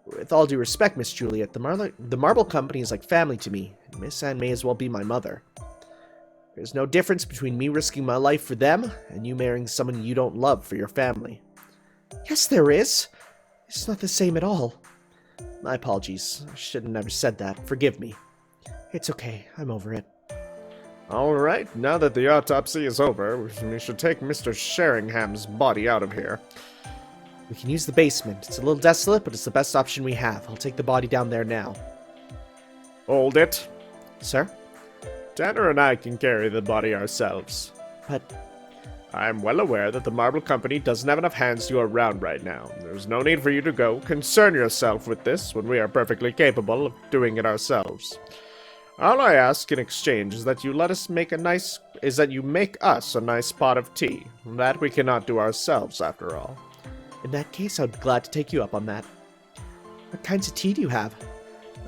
With all due respect, Miss Juliet, the Marble Company is like family to me, and Miss Anne may as well be my mother. There's no difference between me risking my life for them and you marrying someone you don't love for your family. Yes, there is. It's not the same at all. My apologies. I should have never said that. Forgive me. It's okay. I'm over it. Alright, now that the autopsy is over, we should take Mr. Sheringham's body out of here. We can use the basement. It's a little desolate, but it's the best option we have. I'll take the body down there now. Hold it. Sir? Tanner and I can carry the body ourselves. But I'm well aware that the Marble Company doesn't have enough hands to go around right now. There's no need for you to go concern yourself with this when we are perfectly capable of doing it ourselves. All I ask in exchange is that you make us a nice pot of tea. That we cannot do ourselves, after all. in that case, I'd be glad to take you up on that. What kinds of tea do you have?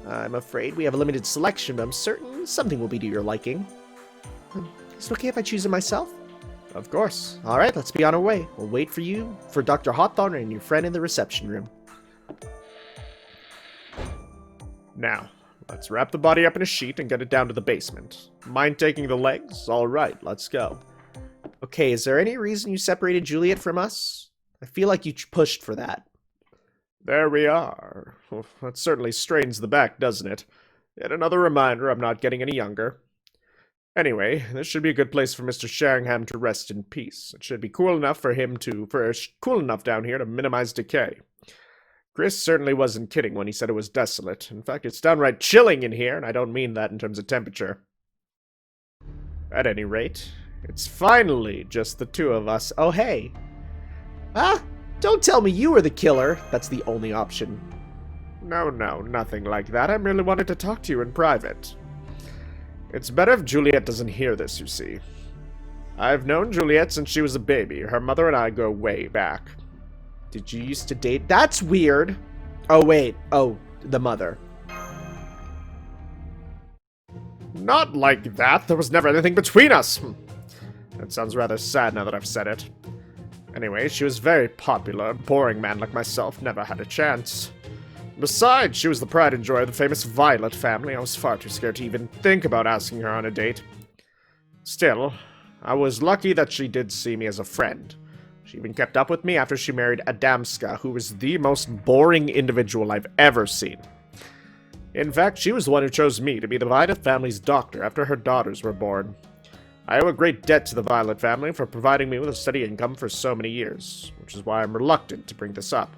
I'm afraid we have a limited selection, but I'm certain something will be to your liking. Is it okay if I choose it myself? Of course. Alright, let's be on our way. We'll wait for you, for Dr. Hawthorne and your friend in the reception room. Now, let's wrap the body up in a sheet and get it down to the basement. Mind taking the legs? Alright, let's go. Okay, is there any reason you separated Juliet from us? I feel like you pushed for that. There we are. Well, that certainly strains the back, doesn't it? Yet another reminder I'm not getting any younger. Anyway, this should be a good place for Mr. Sheringham to rest in peace. It should be cool enough cool enough down here to minimize decay. Chris certainly wasn't kidding when he said it was desolate. In fact, it's downright chilling in here, and I don't mean that in terms of temperature. At any rate, it's finally just the two of us. Oh, hey. Ah, don't tell me you were the killer. That's the only option. No, nothing like that. I merely wanted to talk to you in private. It's better if Juliet doesn't hear this, you see. I've known Juliet since she was a baby. Her mother and I go way back. Did you used to date? That's weird. Oh, wait. Oh, the mother. Not like that. There was never anything between us. That sounds rather sad now that I've said it. Anyway, she was very popular. A boring man like myself never had a chance. Besides, she was the pride and joy of the famous Violet family. I was far too scared to even think about asking her on a date. Still, I was lucky that she did see me as a friend. She even kept up with me after she married Adamska, who was the most boring individual I've ever seen. In fact, she was the one who chose me to be the Violet family's doctor after her daughters were born. I owe a great debt to the Violet family for providing me with a steady income for so many years, which is why I'm reluctant to bring this up.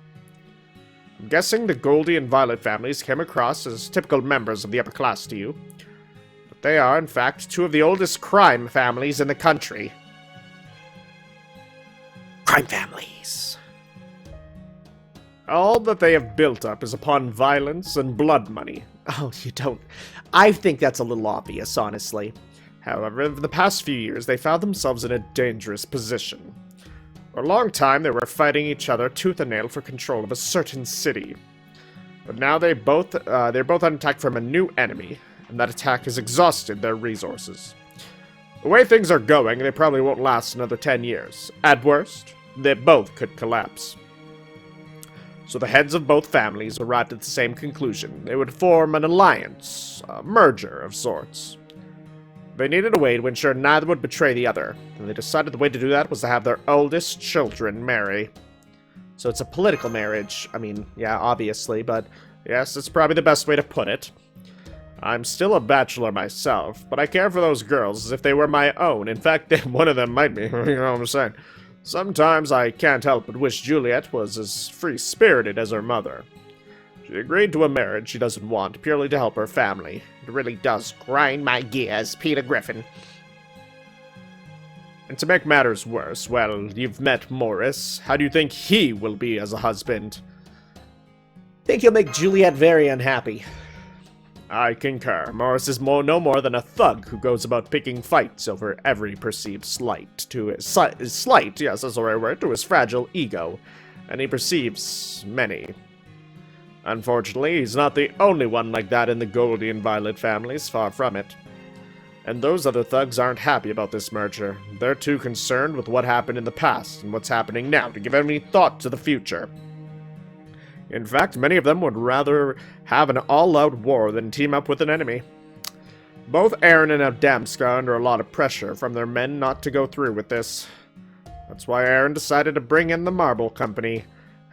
I'm guessing the Goldie and Violet families came across as typical members of the upper class to you. But they are, in fact, two of the oldest crime families in the country. Crime families. All that they have built up is upon violence and blood money. Oh, you don't. I think that's a little obvious, honestly. However, over the past few years, they found themselves in a dangerous position. For a long time, they were fighting each other tooth and nail for control of a certain city. But now they're both on attack from a new enemy, and that attack has exhausted their resources. The way things are going, they probably won't last another 10 years. At worst, they both could collapse. So the heads of both families arrived at the same conclusion. They would form an alliance, a merger of sorts. They needed a way to ensure neither would betray the other, and they decided the way to do that was to have their oldest children marry. So it's a political marriage. I mean, yeah, obviously, but yes, it's probably the best way to put it. I'm still a bachelor myself, but I care for those girls as if they were my own. In fact, one of them might be, you know what I'm saying? Sometimes I can't help but wish Juliet was as free-spirited as her mother. She agreed to a marriage she doesn't want, purely to help her family. It really does grind my gears, Peter Griffin. And to make matters worse, well, you've met Morris. How do you think he will be as a husband? Think he'll make Juliet very unhappy. I concur. Morris is no more than a thug who goes about picking fights over every perceived slight to his slight, yes, that's the right word, to his fragile ego, and he perceives many. Unfortunately, he's not the only one like that in the Goldie and Violet families, far from it. And those other thugs aren't happy about this merger. They're too concerned with what happened in the past and what's happening now to give any thought to the future. In fact, many of them would rather have an all-out war than team up with an enemy. Both Aaron and Adamska are under a lot of pressure from their men not to go through with this. That's why Aaron decided to bring in the Marble Company.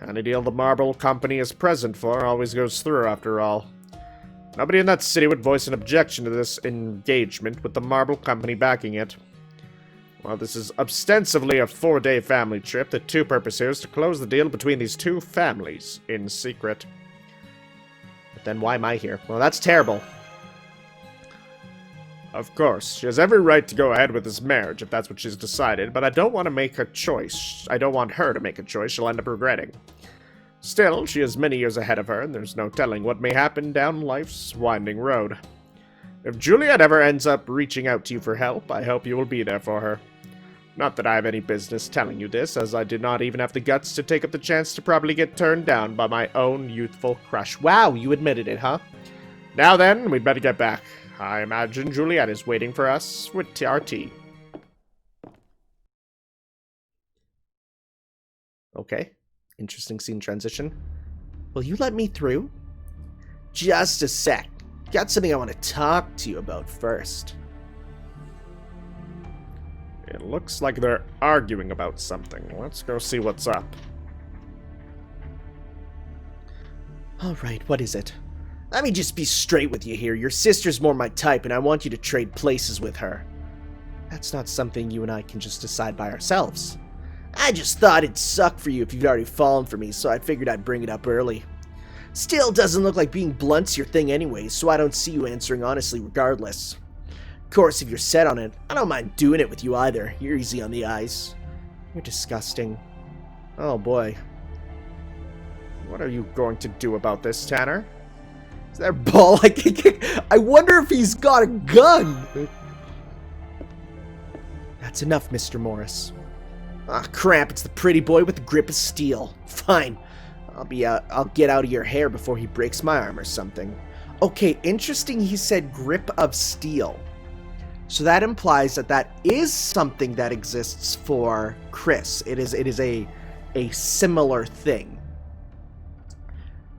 Any deal the Marble Company is present for always goes through, after all. Nobody in that city would voice an objection to this engagement with the Marble Company backing it. While this is ostensibly a 4-day family trip, the true purpose here is to close the deal between these two families in secret. But then why am I here? Well, that's terrible. Of course, she has every right to go ahead with this marriage if that's what she's decided, but I don't want to make a choice. I don't want her to make a choice she'll end up regretting. Still, she has many years ahead of her, and there's no telling what may happen down life's winding road. If Juliet ever ends up reaching out to you for help, I hope you will be there for her. Not that I have any business telling you this, as I did not even have the guts to take up the chance to probably get turned down by my own youthful crush. Wow, you admitted it, huh? Now then, we'd better get back. I imagine Juliet is waiting for us with our tea. Okay. Interesting scene transition. Will you let me through? Just a sec. Got something I want to talk to you about first. It looks like they're arguing about something. Let's go see what's up. Alright, what is it? Let me just be straight with you here. Your sister's more my type, and I want you to trade places with her. That's not something you and I can just decide by ourselves. I just thought it'd suck for you if you'd already fallen for me, so I figured I'd bring it up early. Still, doesn't look like being blunt's your thing anyway, so I don't see you answering honestly regardless. Of course, if you're set on it, I don't mind doing it with you either. You're easy on the eyes. You're disgusting. Oh boy. What are you going to do about this, Tanner? Is there a ball I can kick? I wonder if he's got a gun! That's enough, Mr. Morris. Ah, crap, it's the pretty boy with the grip of steel. Fine. I'll get out of your hair before he breaks my arm or something. Okay, interesting he said grip of steel. So that implies that that is something that exists for Chris. It is a similar thing.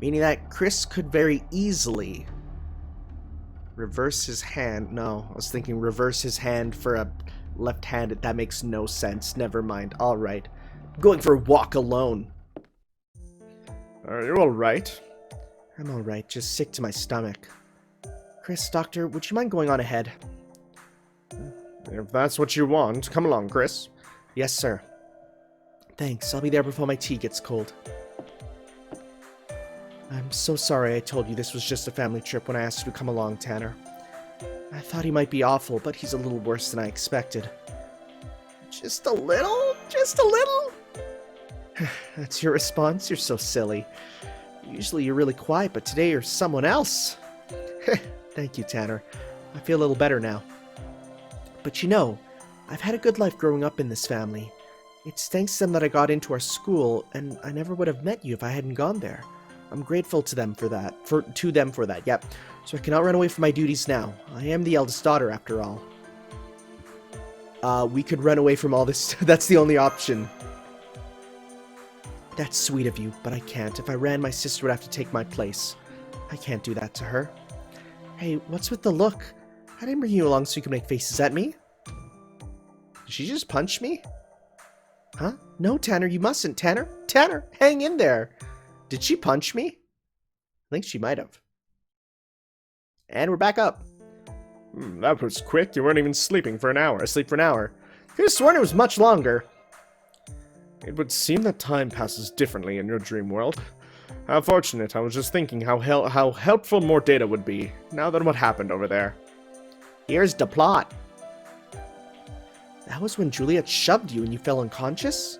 Meaning that Chris could very easily reverse his hand. No, I was thinking reverse his hand for a left-handed. That makes no sense. Never mind. Alright. Going for a walk alone. Are you alright? I'm alright, just sick to my stomach. Chris, Doctor, would you mind going on ahead? If that's what you want, come along, Chris. Yes, sir. Thanks, I'll be there before my tea gets cold. I'm so sorry I told you this was just a family trip when I asked you to come along, Tanner. I thought he might be awful, but he's a little worse than I expected. Just a little? Just a little? That's your response? You're so silly. Usually you're really quiet, but today you're someone else. Thank you, Tanner. I feel a little better now. But you know, I've had a good life growing up in this family. It's thanks to them that I got into our school, and I never would have met you if I hadn't gone there. I'm grateful to them for that. Yep. So I cannot run away from my duties now. I am the eldest daughter, after all. We could run away from all this. That's the only option. That's sweet of you, but I can't. If I ran, my sister would have to take my place. I can't do that to her. Hey, what's with the look? I didn't bring you along so you could make faces at me. Did she just punch me? Huh? No, Tanner, you mustn't. Tanner? Tanner, hang in there. Did she punch me? I think she might have. And we're back up. That was quick. You weren't even sleeping for an hour. Asleep for an hour. Could have sworn it was much longer. It would seem that time passes differently in your dream world. How fortunate. I was just thinking how helpful more data would be, now than what happened over there. Here's the plot. That was when Juliet shoved you and you fell unconscious?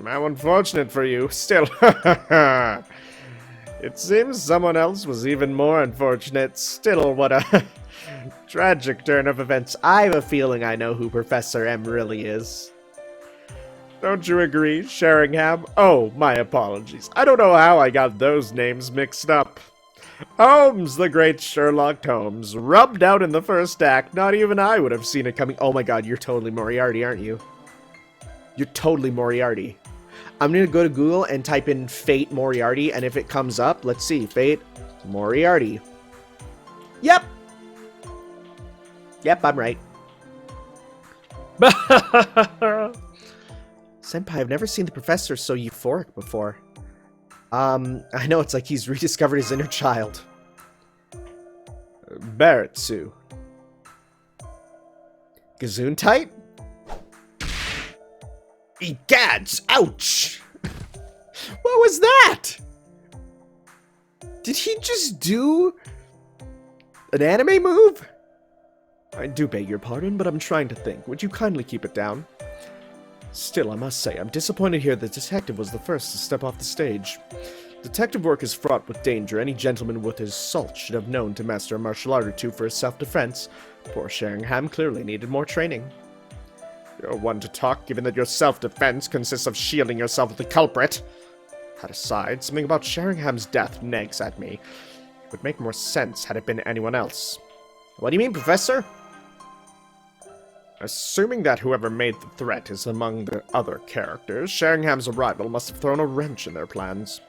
How unfortunate for you. Still, it seems someone else was even more unfortunate. Still, what a tragic turn of events. I have a feeling I know who Professor M really is. Don't you agree, Sheringham? Oh, my apologies. I don't know how I got those names mixed up. Holmes, the great Sherlock Holmes, rubbed out in the first act. Not even I would have seen it coming. Oh my god, you're totally Moriarty, aren't you? You're totally Moriarty. I'm gonna go to Google and type in Fate Moriarty, and if it comes up, let's see, Fate Moriarty. Yep! Yep, I'm right. Senpai, I've never seen the professor so euphoric before. I know, it's like he's rediscovered his inner child. Baritsu. Gesundheit? Egads! Ouch! What was that? Did he just do an anime move? I do beg your pardon, but I'm trying to think. Would you kindly keep it down? Still, I must say, I'm disappointed here that the detective was the first to step off the stage. Detective work is fraught with danger. Any gentleman with his salt should have known to master a martial art or two for his self-defense. Poor Sheringham clearly needed more training. You're one to talk, given that your self-defense consists of shielding yourself with the culprit. That aside, something about Sheringham's death nags at me. It would make more sense had it been anyone else. What do you mean, Professor? Assuming that whoever made the threat is among the other characters, Sheringham's arrival must have thrown a wrench in their plans.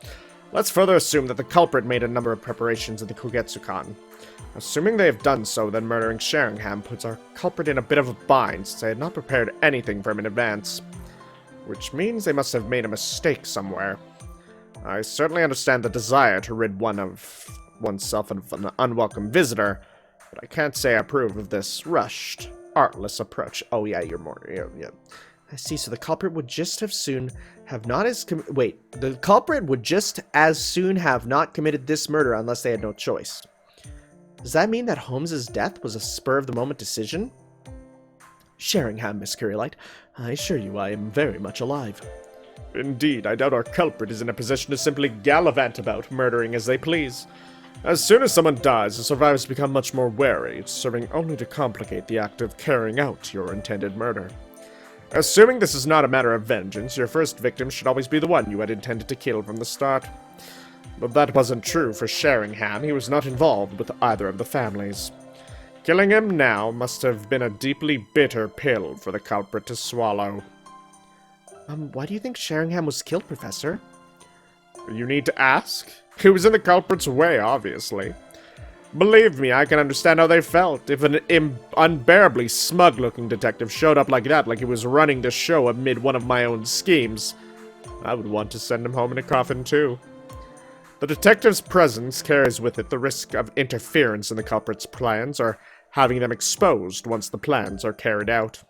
Let's further assume that the culprit made a number of preparations in the Kogetsukan. Assuming they have done so, then murdering Sheringham puts our culprit in a bit of a bind, since they had not prepared anything for him in advance. Which means they must have made a mistake somewhere. I certainly understand the desire to rid oneself of an unwelcome visitor, but I can't say I approve of this rushed, artless approach. Oh yeah, you're more, yeah. I see, so the culprit would just have soon have not as the culprit would just as soon have not committed this murder unless they had no choice. Does that mean that Holmes's death was a spur-of-the-moment decision? Sheringham, Miss Currylite, I assure you I am very much alive. Indeed, I doubt our culprit is in a position to simply gallivant about, murdering as they please. As soon as someone dies, the survivors become much more wary, serving only to complicate the act of carrying out your intended murder. Assuming this is not a matter of vengeance, your first victim should always be the one you had intended to kill from the start. But that wasn't true for Sheringham. He was not involved with either of the families. Killing him now must have been a deeply bitter pill for the culprit to swallow. Why do you think Sheringham was killed, Professor? You need to ask? He was in the culprit's way, obviously. Believe me, I can understand how they felt. If an unbearably smug-looking detective showed up like that, like he was running the show amid one of my own schemes, I would want to send him home in a coffin, too. The detective's presence carries with it the risk of interference in the culprit's plans, or having them exposed once the plans are carried out.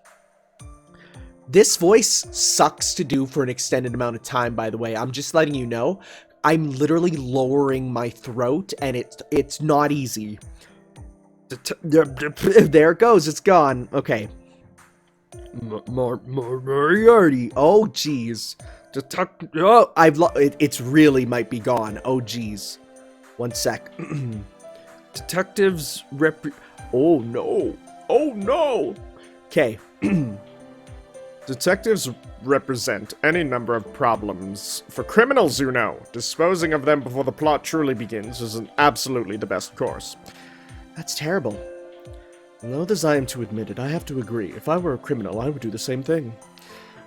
This voice sucks to do for an extended amount of time, by the way. I'm just letting you know. I'm literally lowering my throat, and it's not easy. There it goes. It's gone. Okay. Moriarty. Oh, jeez. Oh, it's really might be gone. Oh, jeez. One sec. Detectives Oh, no. Oh, no. Okay. Detectives represent any number of problems. For criminals, you know, disposing of them before the plot truly begins is absolutely the best course. That's terrible. Loath as I am to admit it, I have to agree. If I were a criminal, I would do the same thing.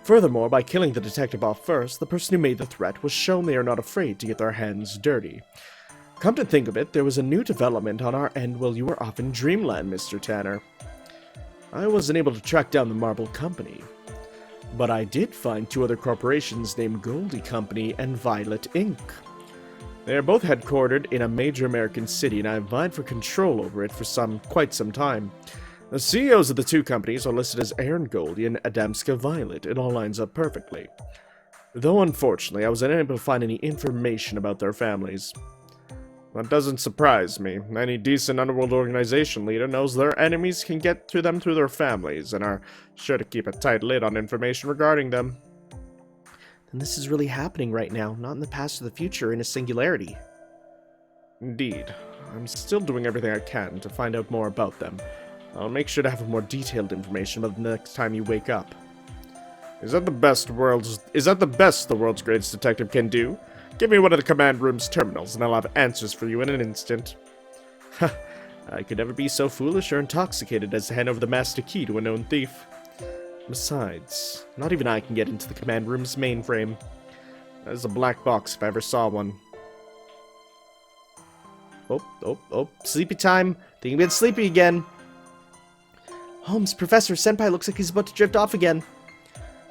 Furthermore, by killing the detective off first, the person who made the threat was shown they are not afraid to get their hands dirty. Come to think of it, there was a new development on our end while you were off in Dreamland, Mr. Tanner. I wasn't able to track down the Marble Company, but I did find two other corporations named Goldie Company and Violet Inc. They are both headquartered in a major American city, and I have vied for control over it for quite some time. The CEOs of the two companies are listed as Aaron Goldie and Adamska Violet. It all lines up perfectly. Though unfortunately, I was unable to find any information about their families. That doesn't surprise me. Any decent underworld organization leader knows their enemies can get to them through their families, and are sure to keep a tight lid on information regarding them. And this is really happening right now, not in the past or the future, in a singularity. Indeed. I'm still doing everything I can to find out more about them. I'll make sure to have more detailed information about the next time you wake up. Is that the best the world's greatest detective can do? Give me one of the command room's terminals, and I'll have answers for you in an instant. Ha! I could never be so foolish or intoxicated as to hand over the master key to a known thief. Besides, not even I can get into the command room's mainframe. That is a black box if I ever saw one. Oh, sleepy time. Thinking a bit sleepy again. Holmes, Professor, Senpai looks like he's about to drift off again.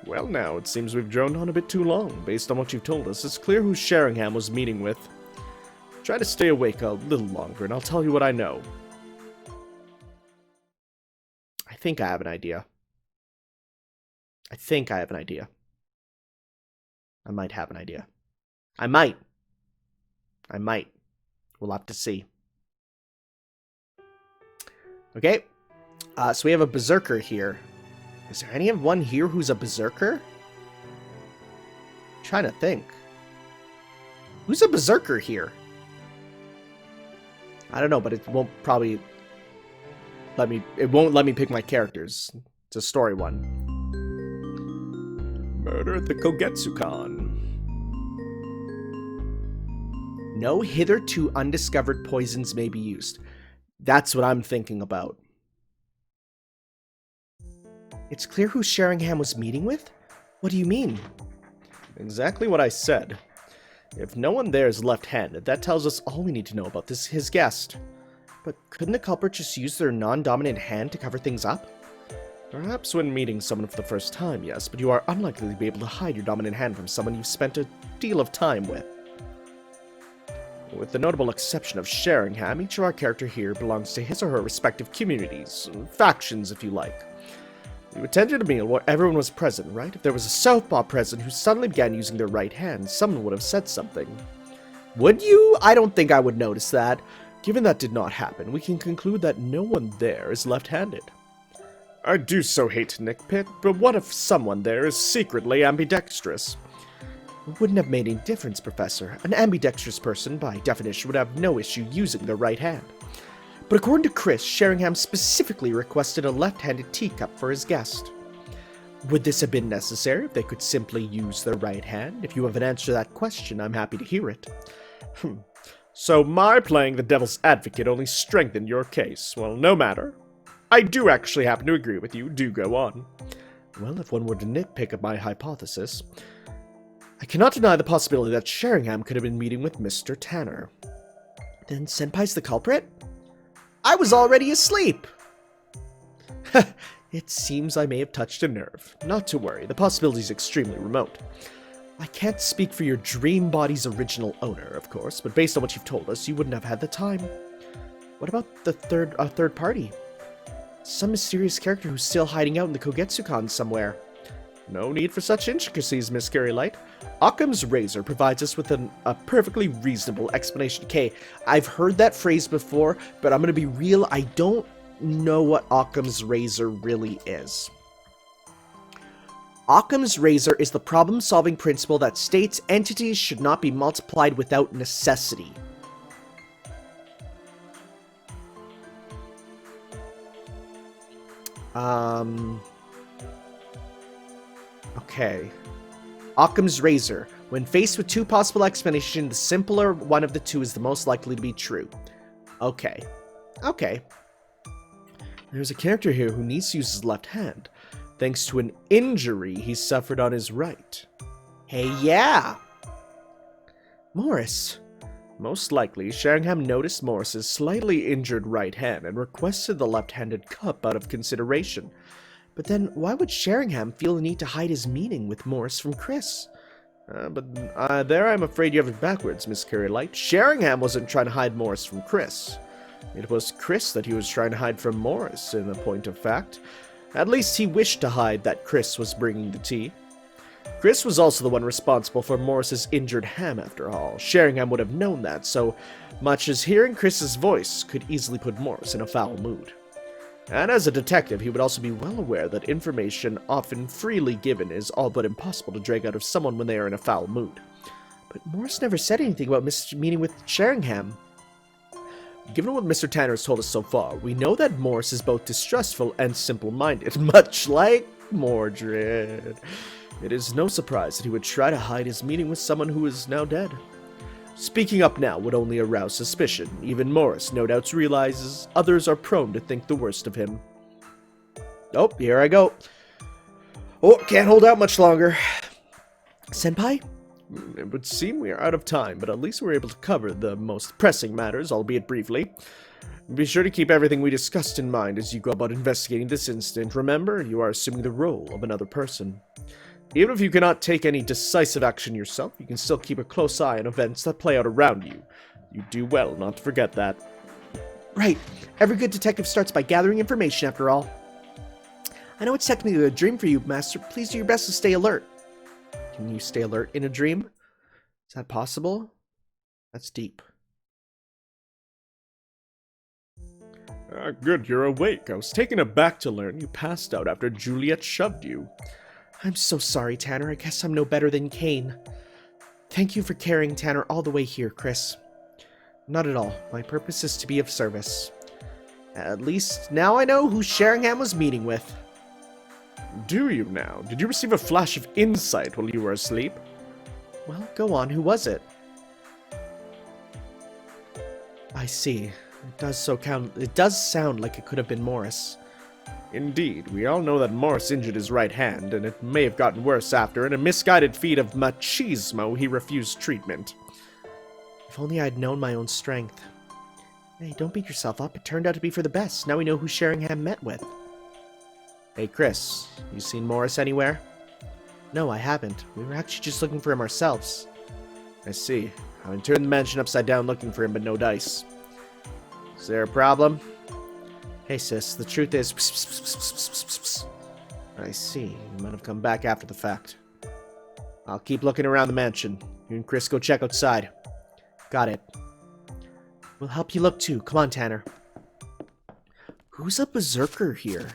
Well now, it seems we've droned on a bit too long. Based on what you've told us, it's clear who Sheringham was meeting with. Try to stay awake a little longer, and I'll tell you what I know. think I have an idea. I think I have an idea. I might have an idea. I might. We'll have to see. Okay. So we have a berserker here. Is there anyone here who's a berserker? I'm trying to think. Who's a berserker here? I don't know, but it won't probably let me... It won't let me pick my characters. It's a story one. Murder at the Kogetsukan. No hitherto undiscovered poisons may be used. That's what I'm thinking about. It's clear who Sheringham was meeting with? What do you mean? Exactly what I said. If no one there is left-handed, that tells us all we need to know about his guest. But couldn't the culprit just use their non-dominant hand to cover things up? Perhaps when meeting someone for the first time, yes, but you are unlikely to be able to hide your dominant hand from someone you've spent a deal of time with. With the notable exception of Sheringham, each of our characters here belongs to his or her respective communities, factions if you like. You attended a meal where everyone was present, right? If there was a southpaw present who suddenly began using their right hand, someone would have said something. Would you? I don't think I would notice that. Given that did not happen, we can conclude that no one there is left-handed. I do so hate to nitpick, but what if someone there is secretly ambidextrous? It wouldn't have made any difference, Professor. An ambidextrous person, by definition, would have no issue using their right hand. But according to Chris, Sheringham specifically requested a left-handed teacup for his guest. Would this have been necessary if they could simply use their right hand? If you have an answer to that question, I'm happy to hear it. So my playing the devil's advocate only strengthened your case. Well, no matter. I do actually happen to agree with you. Do go on. Well, if one were to nitpick at my hypothesis, I cannot deny the possibility that Sheringham could have been meeting with Mr. Tanner. Then Senpai's the culprit? I was already asleep! It seems I may have touched a nerve. Not to worry, the possibility is extremely remote. I can't speak for your dream body's original owner, of course, but based on what you've told us, you wouldn't have had the time. What about the third party? Some mysterious character who's still hiding out in the Kogetsukan somewhere. No need for such intricacies, Miss Carrie-Light. Occam's razor provides us with a perfectly reasonable explanation. Okay, I've heard that phrase before, but I'm gonna be real, I don't know what Occam's razor really is. Occam's razor is the problem-solving principle that states entities should not be multiplied without necessity. Okay. Occam's razor. When faced with two possible explanations, the simpler one of the two is the most likely to be true. Okay. Okay. There's a character here who needs to use his left hand, thanks to an injury he suffered on his right. Hey, yeah! Morris. Most likely, Sheringham noticed Morris's slightly injured right hand and requested the left-handed cup out of consideration. But then, why would Sheringham feel the need to hide his meaning with Morris from Chris? There I'm afraid you have it backwards, Miss Carrie-Light. Sheringham wasn't trying to hide Morris from Chris. It was Chris that he was trying to hide from Morris, in a point of fact. At least he wished to hide that Chris was bringing the tea. Chris was also the one responsible for Morris's injured ham, after all. Sheringham would have known that, so much as hearing Chris's voice could easily put Morris in a foul mood. And as a detective, he would also be well aware that information often freely given is all but impossible to drag out of someone when they are in a foul mood. But Morris never said anything about meeting with Sheringham. Given what Mr. Tanner has told us so far, we know that Morris is both distrustful and simple-minded, much like Mordred. It is no surprise that he would try to hide his meeting with someone who is now dead. Speaking up now would only arouse suspicion. Even Morris no doubts realizes others are prone to think the worst of him. Oh, here I go. Oh, can't hold out much longer. Senpai? It would seem we are out of time, but at least we're able to cover the most pressing matters, albeit briefly. Be sure to keep everything we discussed in mind as you go about investigating this incident. Remember, you are assuming the role of another person. Even if you cannot take any decisive action yourself, you can still keep a close eye on events that play out around you. You do well not to forget that. Right. Every good detective starts by gathering information, after all. I know it's technically a dream for you, Master. Please do your best to stay alert. Can you stay alert in a dream? Is that possible? That's deep. Good, you're awake. I was taken aback to learn you passed out after Juliet shoved you. I'm so sorry, Tanner. I guess I'm no better than Kane. Thank you for carrying Tanner all the way here, Chris. Not at all. My purpose is to be of service. At least now I know who Sheringham was meeting with. Do you now? Did you receive a flash of insight while you were asleep? Well, go on. Who was it? I see. It does sound like it could have been Morris. Indeed, we all know that Morris injured his right hand, and it may have gotten worse after, in a misguided feat of machismo, he refused treatment. If only I'd known my own strength. Hey, don't beat yourself up. It turned out to be for the best. Now we know who Sheringham met with. Hey, Chris, you seen Morris anywhere? No, I haven't. We were actually just looking for him ourselves. I see. I've been turning the mansion upside down looking for him, but no dice. Is there a problem? Hey, sis, the truth is... I see. You might have come back after the fact. I'll keep looking around the mansion. You and Chris go check outside. Got it. We'll help you look too. Come on, Tanner. Who's a berserker here?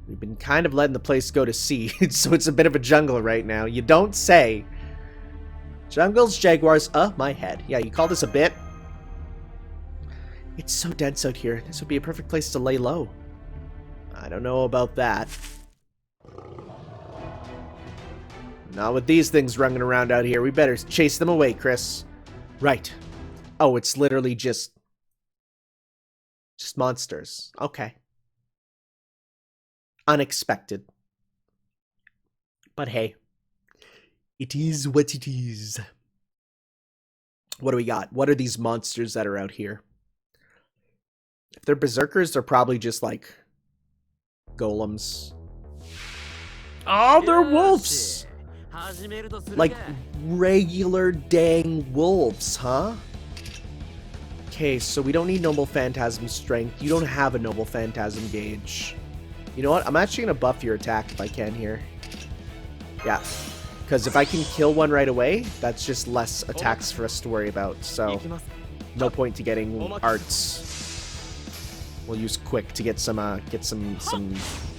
We've been kind of letting the place go to seed, so it's a bit of a jungle right now. You don't say. Jungles, jaguars, my head. Yeah, you call this a bit? It's so dense out here. This would be a perfect place to lay low. I don't know about that. Not with these things running around out here. We better chase them away, Chris. Right. Oh, it's literally just monsters. Okay. Unexpected. But hey, it is what it is. What do we got? What are these monsters that are out here? If they're berserkers, they're probably just like golems. Oh, they're wolves! Like regular dang wolves, huh? Okay, so we don't need Noble Phantasm Strength. You don't have a Noble Phantasm gauge. You know what? I'm actually going to buff your attack if I can here. Yeah. Because if I can kill one right away, that's just less attacks for us to worry about. So, no point to getting arts. We'll use quick to get some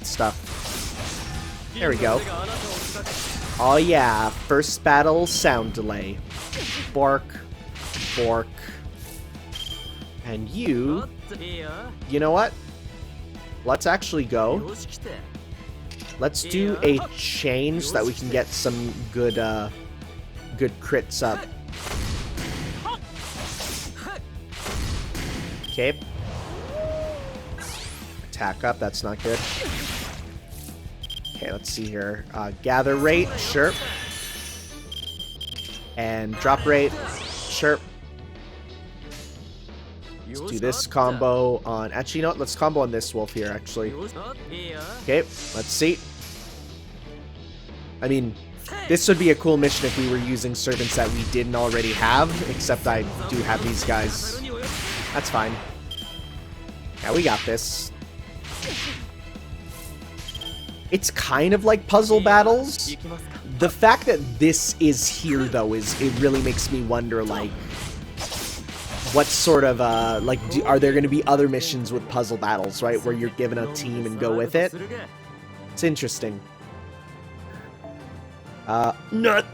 stuff. There we go. Oh yeah, first battle sound delay. Bark, bork. And you know what? Let's actually go. Let's do a change so that we can get some good crits up. Okay. Attack up, that's not good. Okay, let's see here. Gather rate, sure. And drop rate, sure. Let's do this combo on... Actually, you know what? Let's combo on this wolf here, actually. Okay, let's see. I mean, this would be a cool mission if we were using servants that we didn't already have, except I do have these guys. That's fine. Yeah, we got this. It's kind of like puzzle battles. The fact that this is here, though, it really makes me wonder, like, what sort of, are there going to be other missions with puzzle battles, right, where you're given a team and go with it? It's interesting. Nut!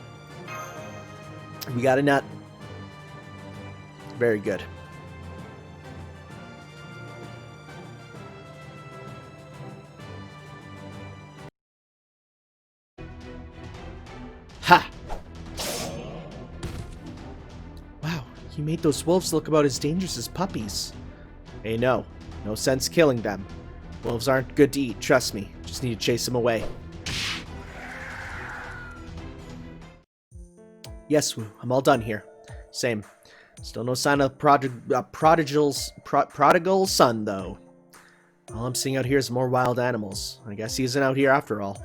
We got a nut. Very good. Ha! Wow, you made those wolves look about as dangerous as puppies. Hey, no sense killing them. Wolves aren't good to eat, trust me. Just need to chase them away. Yes, Wu, I'm all done here. Same. Still no sign of prodigal son, though. All I'm seeing out here is more wild animals. I guess he isn't out here after all.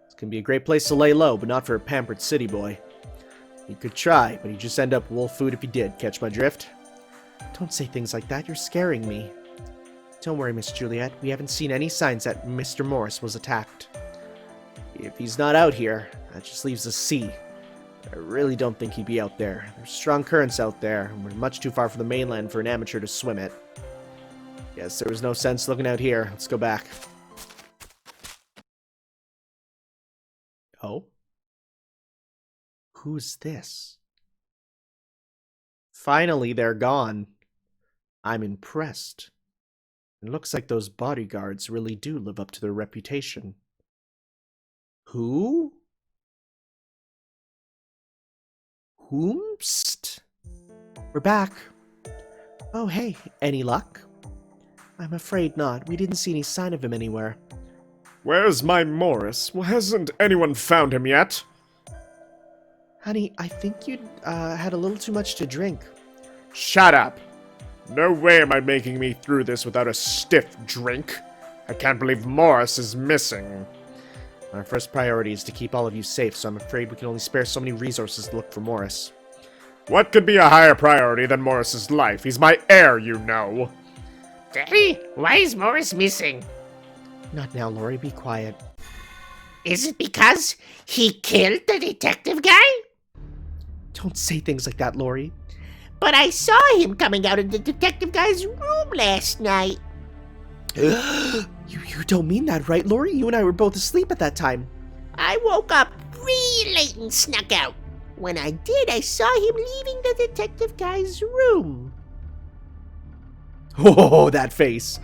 It's gonna be a great place to lay low, but not for a pampered city boy. You could try, but you just end up wolf food if you did. Catch my drift? Don't say things like that, you're scaring me. Don't worry, Miss Juliet. We haven't seen any signs that Mr. Morris was attacked. If he's not out here, that just leaves the sea. I really don't think he'd be out there. There's strong currents out there, and we're much too far from the mainland for an amateur to swim it. Yes, there was no sense looking out here. Let's go back. Oh? Who's this? Finally, they're gone. I'm impressed. It looks like those bodyguards really do live up to their reputation. Who? Whomst? We're back. Oh, hey, any luck? I'm afraid not. We didn't see any sign of him anywhere. Where's my Morris? Hasn't anyone found him yet? Honey, I think you had a little too much to drink. Shut up! No way am I making me through this without a stiff drink. I can't believe Morris is missing. Our first priority is to keep all of you safe, so I'm afraid we can only spare so many resources to look for Morris. What could be a higher priority than Morris's life? He's my heir, you know. Daddy, why is Morris missing? Not now, Lori. Be quiet. Is it because he killed the detective guy? Don't say things like that, Lori. But I saw him coming out of the detective guy's room last night. You don't mean that, right, Lori? You and I were both asleep at that time. I woke up really late and snuck out. When I did, I saw him leaving the detective guy's room. Oh, that face.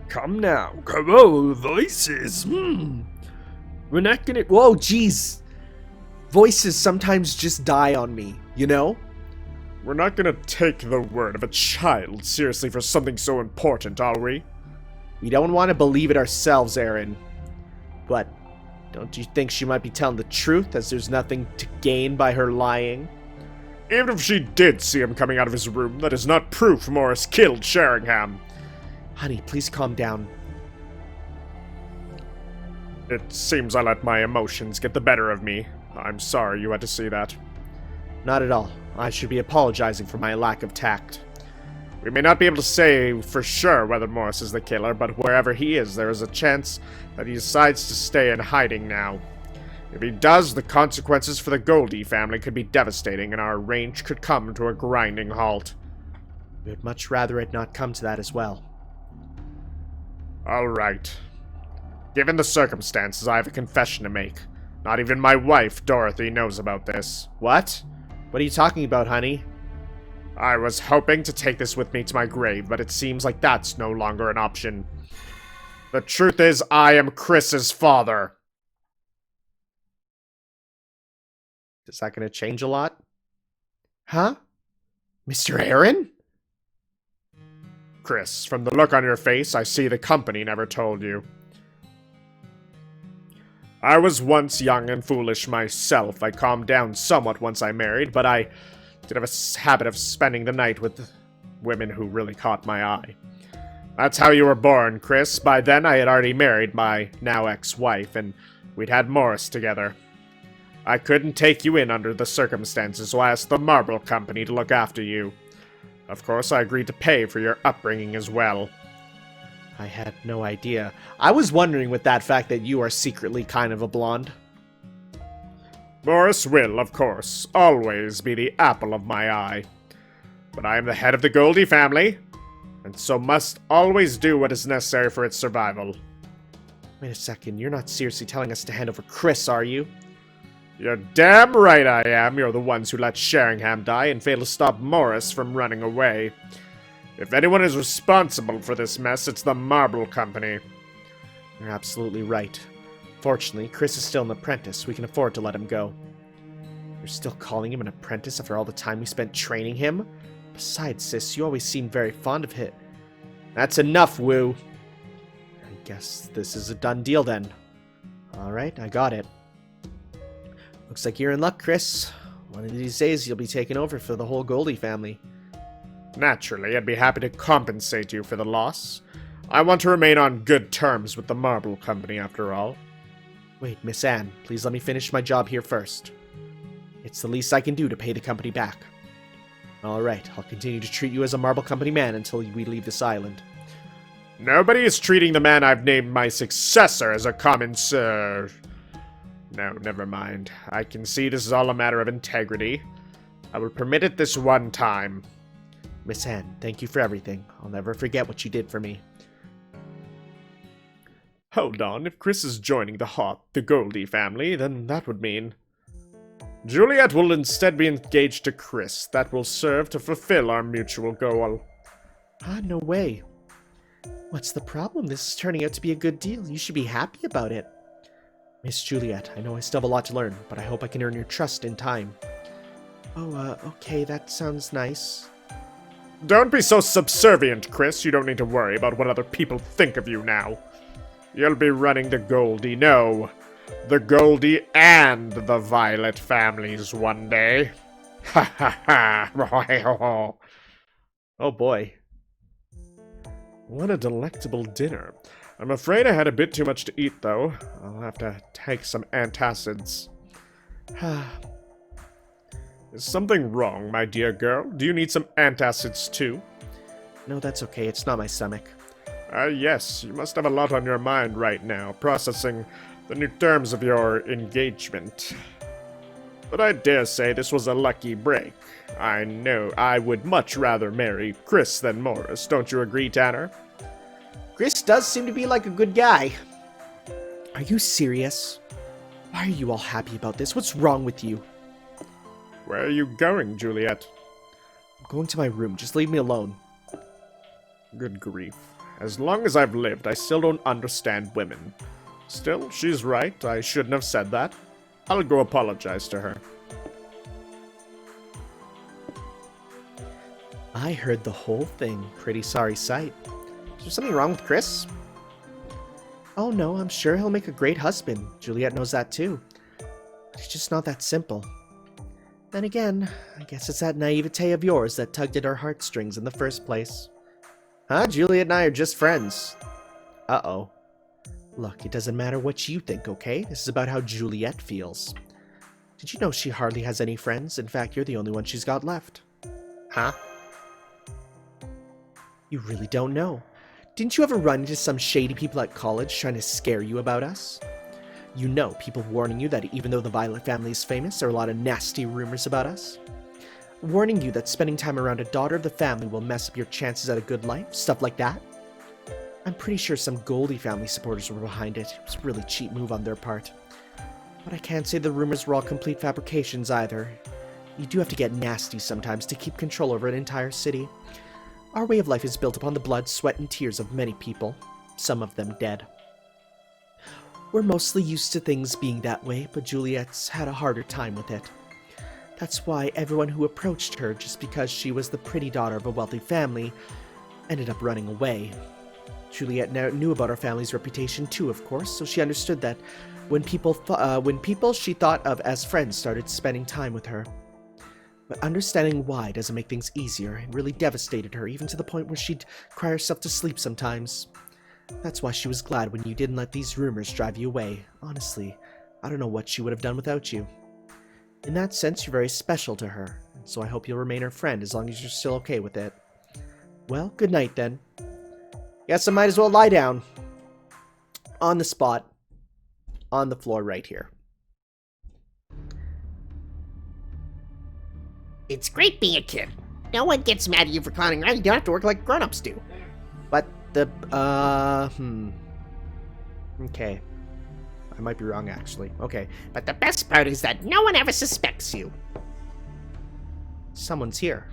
Come now, come on, voices. We're not gonna... Whoa, jeez. Voices sometimes just die on me, you know? We're not gonna take the word of a child seriously for something so important, are we? We don't want to believe it ourselves, Aaron. But don't you think she might be telling the truth, as there's nothing to gain by her lying? Even if she did see him coming out of his room, that is not proof Morris killed Sheringham. Honey, please calm down. It seems I let my emotions get the better of me. I'm sorry you had to see that. Not at all. I should be apologizing for my lack of tact. We may not be able to say for sure whether Morris is the killer, but wherever he is, there is a chance that he decides to stay in hiding now. If he does, the consequences for the Goldie family could be devastating, and our range could come to a grinding halt. We would much rather it not come to that as well. All right. Given the circumstances, I have a confession to make. Not even my wife, Dorothy, knows about this. What? What are you talking about, honey? I was hoping to take this with me to my grave, but it seems like that's no longer an option. The truth is, I am Chris's father. Is that going to change a lot? Huh? Mr. Aaron? Chris, from the look on your face, I see the company never told you. I was once young and foolish myself. I calmed down somewhat once I married, but I did have a habit of spending the night with women who really caught my eye. That's how you were born, Chris. By then, I had already married my now ex-wife, and we'd had Morris together. I couldn't take you in under the circumstances, so I asked the Marble Company to look after you. Of course, I agreed to pay for your upbringing as well. I had no idea. I was wondering with that fact that you are secretly kind of a blonde. Morris will, of course, always be the apple of my eye. But I am the head of the Goldie family, and so must always do what is necessary for its survival. Wait a second, you're not seriously telling us to hand over Chris, are you? You're damn right I am. You're the ones who let Sheringham die and failed to stop Morris from running away. If anyone is responsible for this mess, it's the Marble Company. You're absolutely right. Fortunately, Chris is still an apprentice. We can afford to let him go. You're still calling him an apprentice after all the time we spent training him? Besides, sis, you always seemed very fond of him. That's enough, Wu. I guess this is a done deal then. Alright, I got it. Looks like you're in luck, Chris. One of these days you'll be taking over for the whole Goldie family. Naturally, I'd be happy to compensate you for the loss. I want to remain on good terms with the Marble Company, after all. Wait, Miss Anne, please let me finish my job here first. It's the least I can do to pay the company back. Alright, I'll continue to treat you as a Marble Company man until we leave this island. Nobody is treating the man I've named my successor as a common sir. No, never mind. I can see this is all a matter of integrity. I will permit it this one time. Miss Anne, thank you for everything. I'll never forget what you did for me. Hold on, if Chris is joining the Goldie family, then that would mean... Juliet will instead be engaged to Chris. That will serve to fulfill our mutual goal. Ah, no way. What's the problem? This is turning out to be a good deal. You should be happy about it. Miss Juliet, I know I still have a lot to learn, but I hope I can earn your trust in time. Oh, okay, that sounds nice. Don't be so subservient, Chris. You don't need to worry about what other people think of you now. You'll be running the Goldie, no, the Goldie and the Violet families one day. Ha ha ha. Oh boy. What a delectable dinner. I'm afraid I had a bit too much to eat, though. I'll have to take some antacids. Is something wrong, my dear girl? Do you need some antacids, too? No, that's okay. It's not my stomach. Yes. You must have a lot on your mind right now, processing the new terms of your engagement. But I dare say this was a lucky break. I know I would much rather marry Chris than Morris. Don't you agree, Tanner? Chris does seem to be like a good guy. Are you serious? Why are you all happy about this? What's wrong with you? Where are you going, Juliet? I'm going to my room. Just leave me alone. Good grief. As long as I've lived, I still don't understand women. Still, she's right. I shouldn't have said that. I'll go apologize to her. I heard the whole thing. Pretty sorry sight. Is there something wrong with Chris? Oh no, I'm sure he'll make a great husband. Juliet knows that too. It's just not that simple. Then again, I guess it's that naivete of yours that tugged at our heartstrings in the first place. Huh? Juliet and I are just friends. Uh-oh. Look, it doesn't matter what you think, okay? This is about how Juliet feels. Did you know she hardly has any friends? In fact, you're the only one she's got left. Huh? You really don't know. Didn't you ever run into some shady people at college trying to scare you about us? You know, people warning you that even though the Violet family is famous, there are a lot of nasty rumors about us. Warning you that spending time around a daughter of the family will mess up your chances at a good life, stuff like that. I'm pretty sure some Goldie family supporters were behind it. It was a really cheap move on their part. But I can't say the rumors were all complete fabrications either. You do have to get nasty sometimes to keep control over an entire city. Our way of life is built upon the blood, sweat, and tears of many people, some of them dead. We're mostly used to things being that way, but Juliet's had a harder time with it. That's why everyone who approached her just because she was the pretty daughter of a wealthy family ended up running away. Juliet knew about our family's reputation too, of course, so she understood that when people she thought of as friends started spending time with her. But understanding why doesn't make things easier. It really devastated her, even to the point where she'd cry herself to sleep sometimes. That's why she was glad when you didn't let these rumors drive you away. Honestly, I don't know what she would have done without you. In that sense, you're very special to her, and so I hope you'll remain her friend as long as you're still okay with it. Well, good night then. Guess I might as well lie down. On the spot. On the floor right here. It's great being a kid. No one gets mad at you for clowning around. You don't have to work like grown-ups do. But the, Okay. I might be wrong, actually. Okay. But the best part is that no one ever suspects you. Someone's here.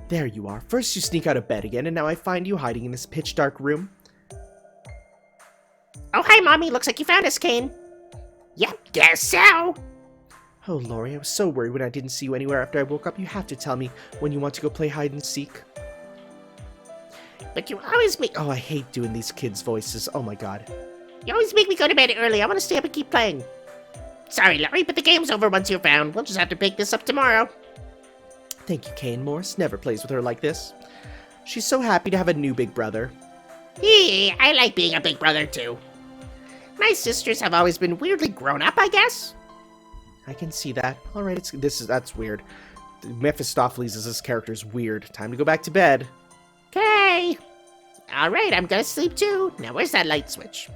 There you are. First you sneak out of bed again, and now I find you hiding in this pitch-dark room. Oh, hi, Mommy. Looks like you found us, Kane. Yep, guess so. Oh, Lori, I was so worried when I didn't see you anywhere after I woke up. You have to tell me when you want to go play hide-and-seek. But you always make... Oh, I hate doing these kids' voices. Oh my god. You always make me go to bed early. I want to stay up and keep playing. Sorry, Larry, but the game's over once you're found. We'll just have to pick this up tomorrow. Thank you, Kane. Morris never plays with her like this. She's so happy to have a new big brother. Yeah, I like being a big brother, too. My sisters have always been weirdly grown up, I guess. I can see that. All right, that's weird. Mephistopheles as this character is weird. Time to go back to bed. Okay. All right, I'm gonna sleep too. Now, where's that light switch?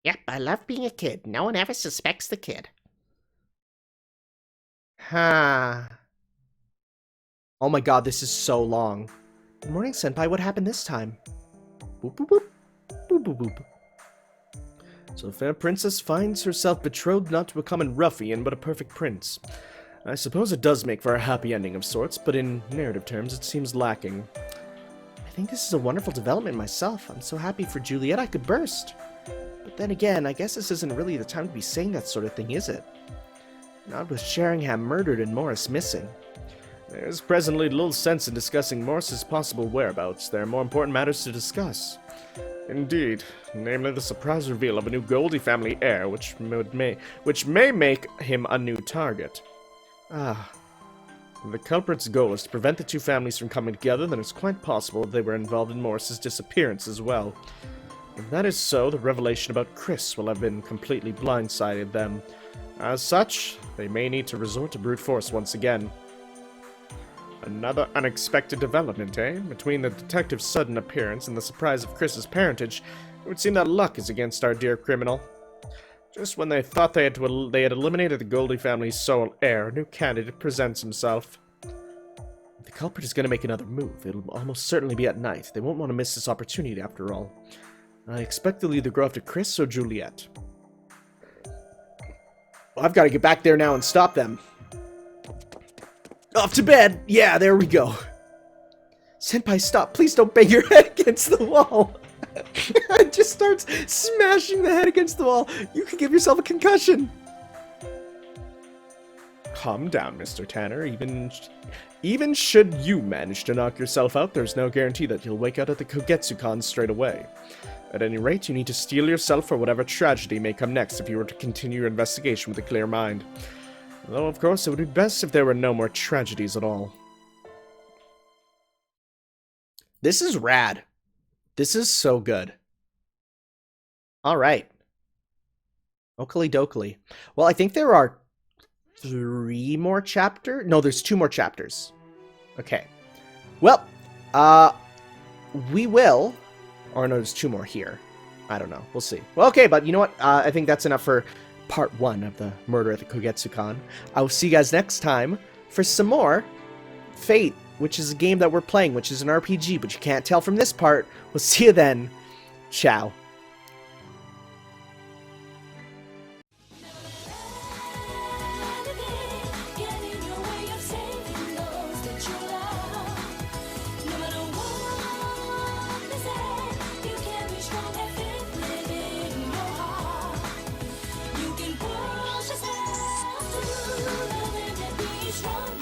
Yep, I love being a kid. No one ever suspects the kid. Ha. Oh my god, this is so long. Good morning, Senpai. What happened this time? Boop, boop, boop. Boop, boop, boop. So the fair princess finds herself betrothed not to a common ruffian, but a perfect prince. I suppose it does make for a happy ending of sorts, but in narrative terms, it seems lacking. I think this is a wonderful development myself. I'm so happy for Juliet I could burst. But then again, I guess this isn't really the time to be saying that sort of thing, is it? Not with Sheringham murdered and Morris missing. There's presently little sense in discussing Morris's possible whereabouts. There are more important matters to discuss. Indeed, namely the surprise reveal of a new Goldie family heir, which may make him a new target. Ah. If the culprit's goal is to prevent the two families from coming together, then it's quite possible they were involved in Morris's disappearance as well. If that is so, the revelation about Chris will have been completely blindsided them. As such, they may need to resort to brute force once again. Another unexpected development, eh? Between the detective's sudden appearance and the surprise of Chris's parentage, it would seem that luck is against our dear criminal. Just when they thought they had eliminated the Goldie family's sole heir, a new candidate presents himself. If the culprit is going to make another move, it'll almost certainly be at night. They won't want to miss this opportunity after all. I expect they'll either go after Chris or Juliet. Well, I've got to get back there now and stop them. Off to bed! Yeah, there we go. Senpai, stop. Please don't bang your head against the wall. It just starts smashing the head against the wall. You could give yourself a concussion. Calm down, Mr. Tanner. Even should you manage to knock yourself out, there's no guarantee that you'll wake up at the Kogetsukan straight away. At any rate, you need to steel yourself for whatever tragedy may come next if you were to continue your investigation with a clear mind. Though, of course, it would be best if there were no more tragedies at all. This is rad. This is so good. Alright. Oakley dokley. Well, I think there are 3 more chapters? No, there's 2 more chapters. Okay. Well, we will... Or no, there's 2 more here. I don't know. We'll see. Well, okay, but you know what? I think that's enough for part 1 of the murder at the Kogetsukan. I will see you guys next time for some more Fate, which is a game that we're playing, which is an RPG, but you can't tell from this part. We'll see you then. Ciao. Strong.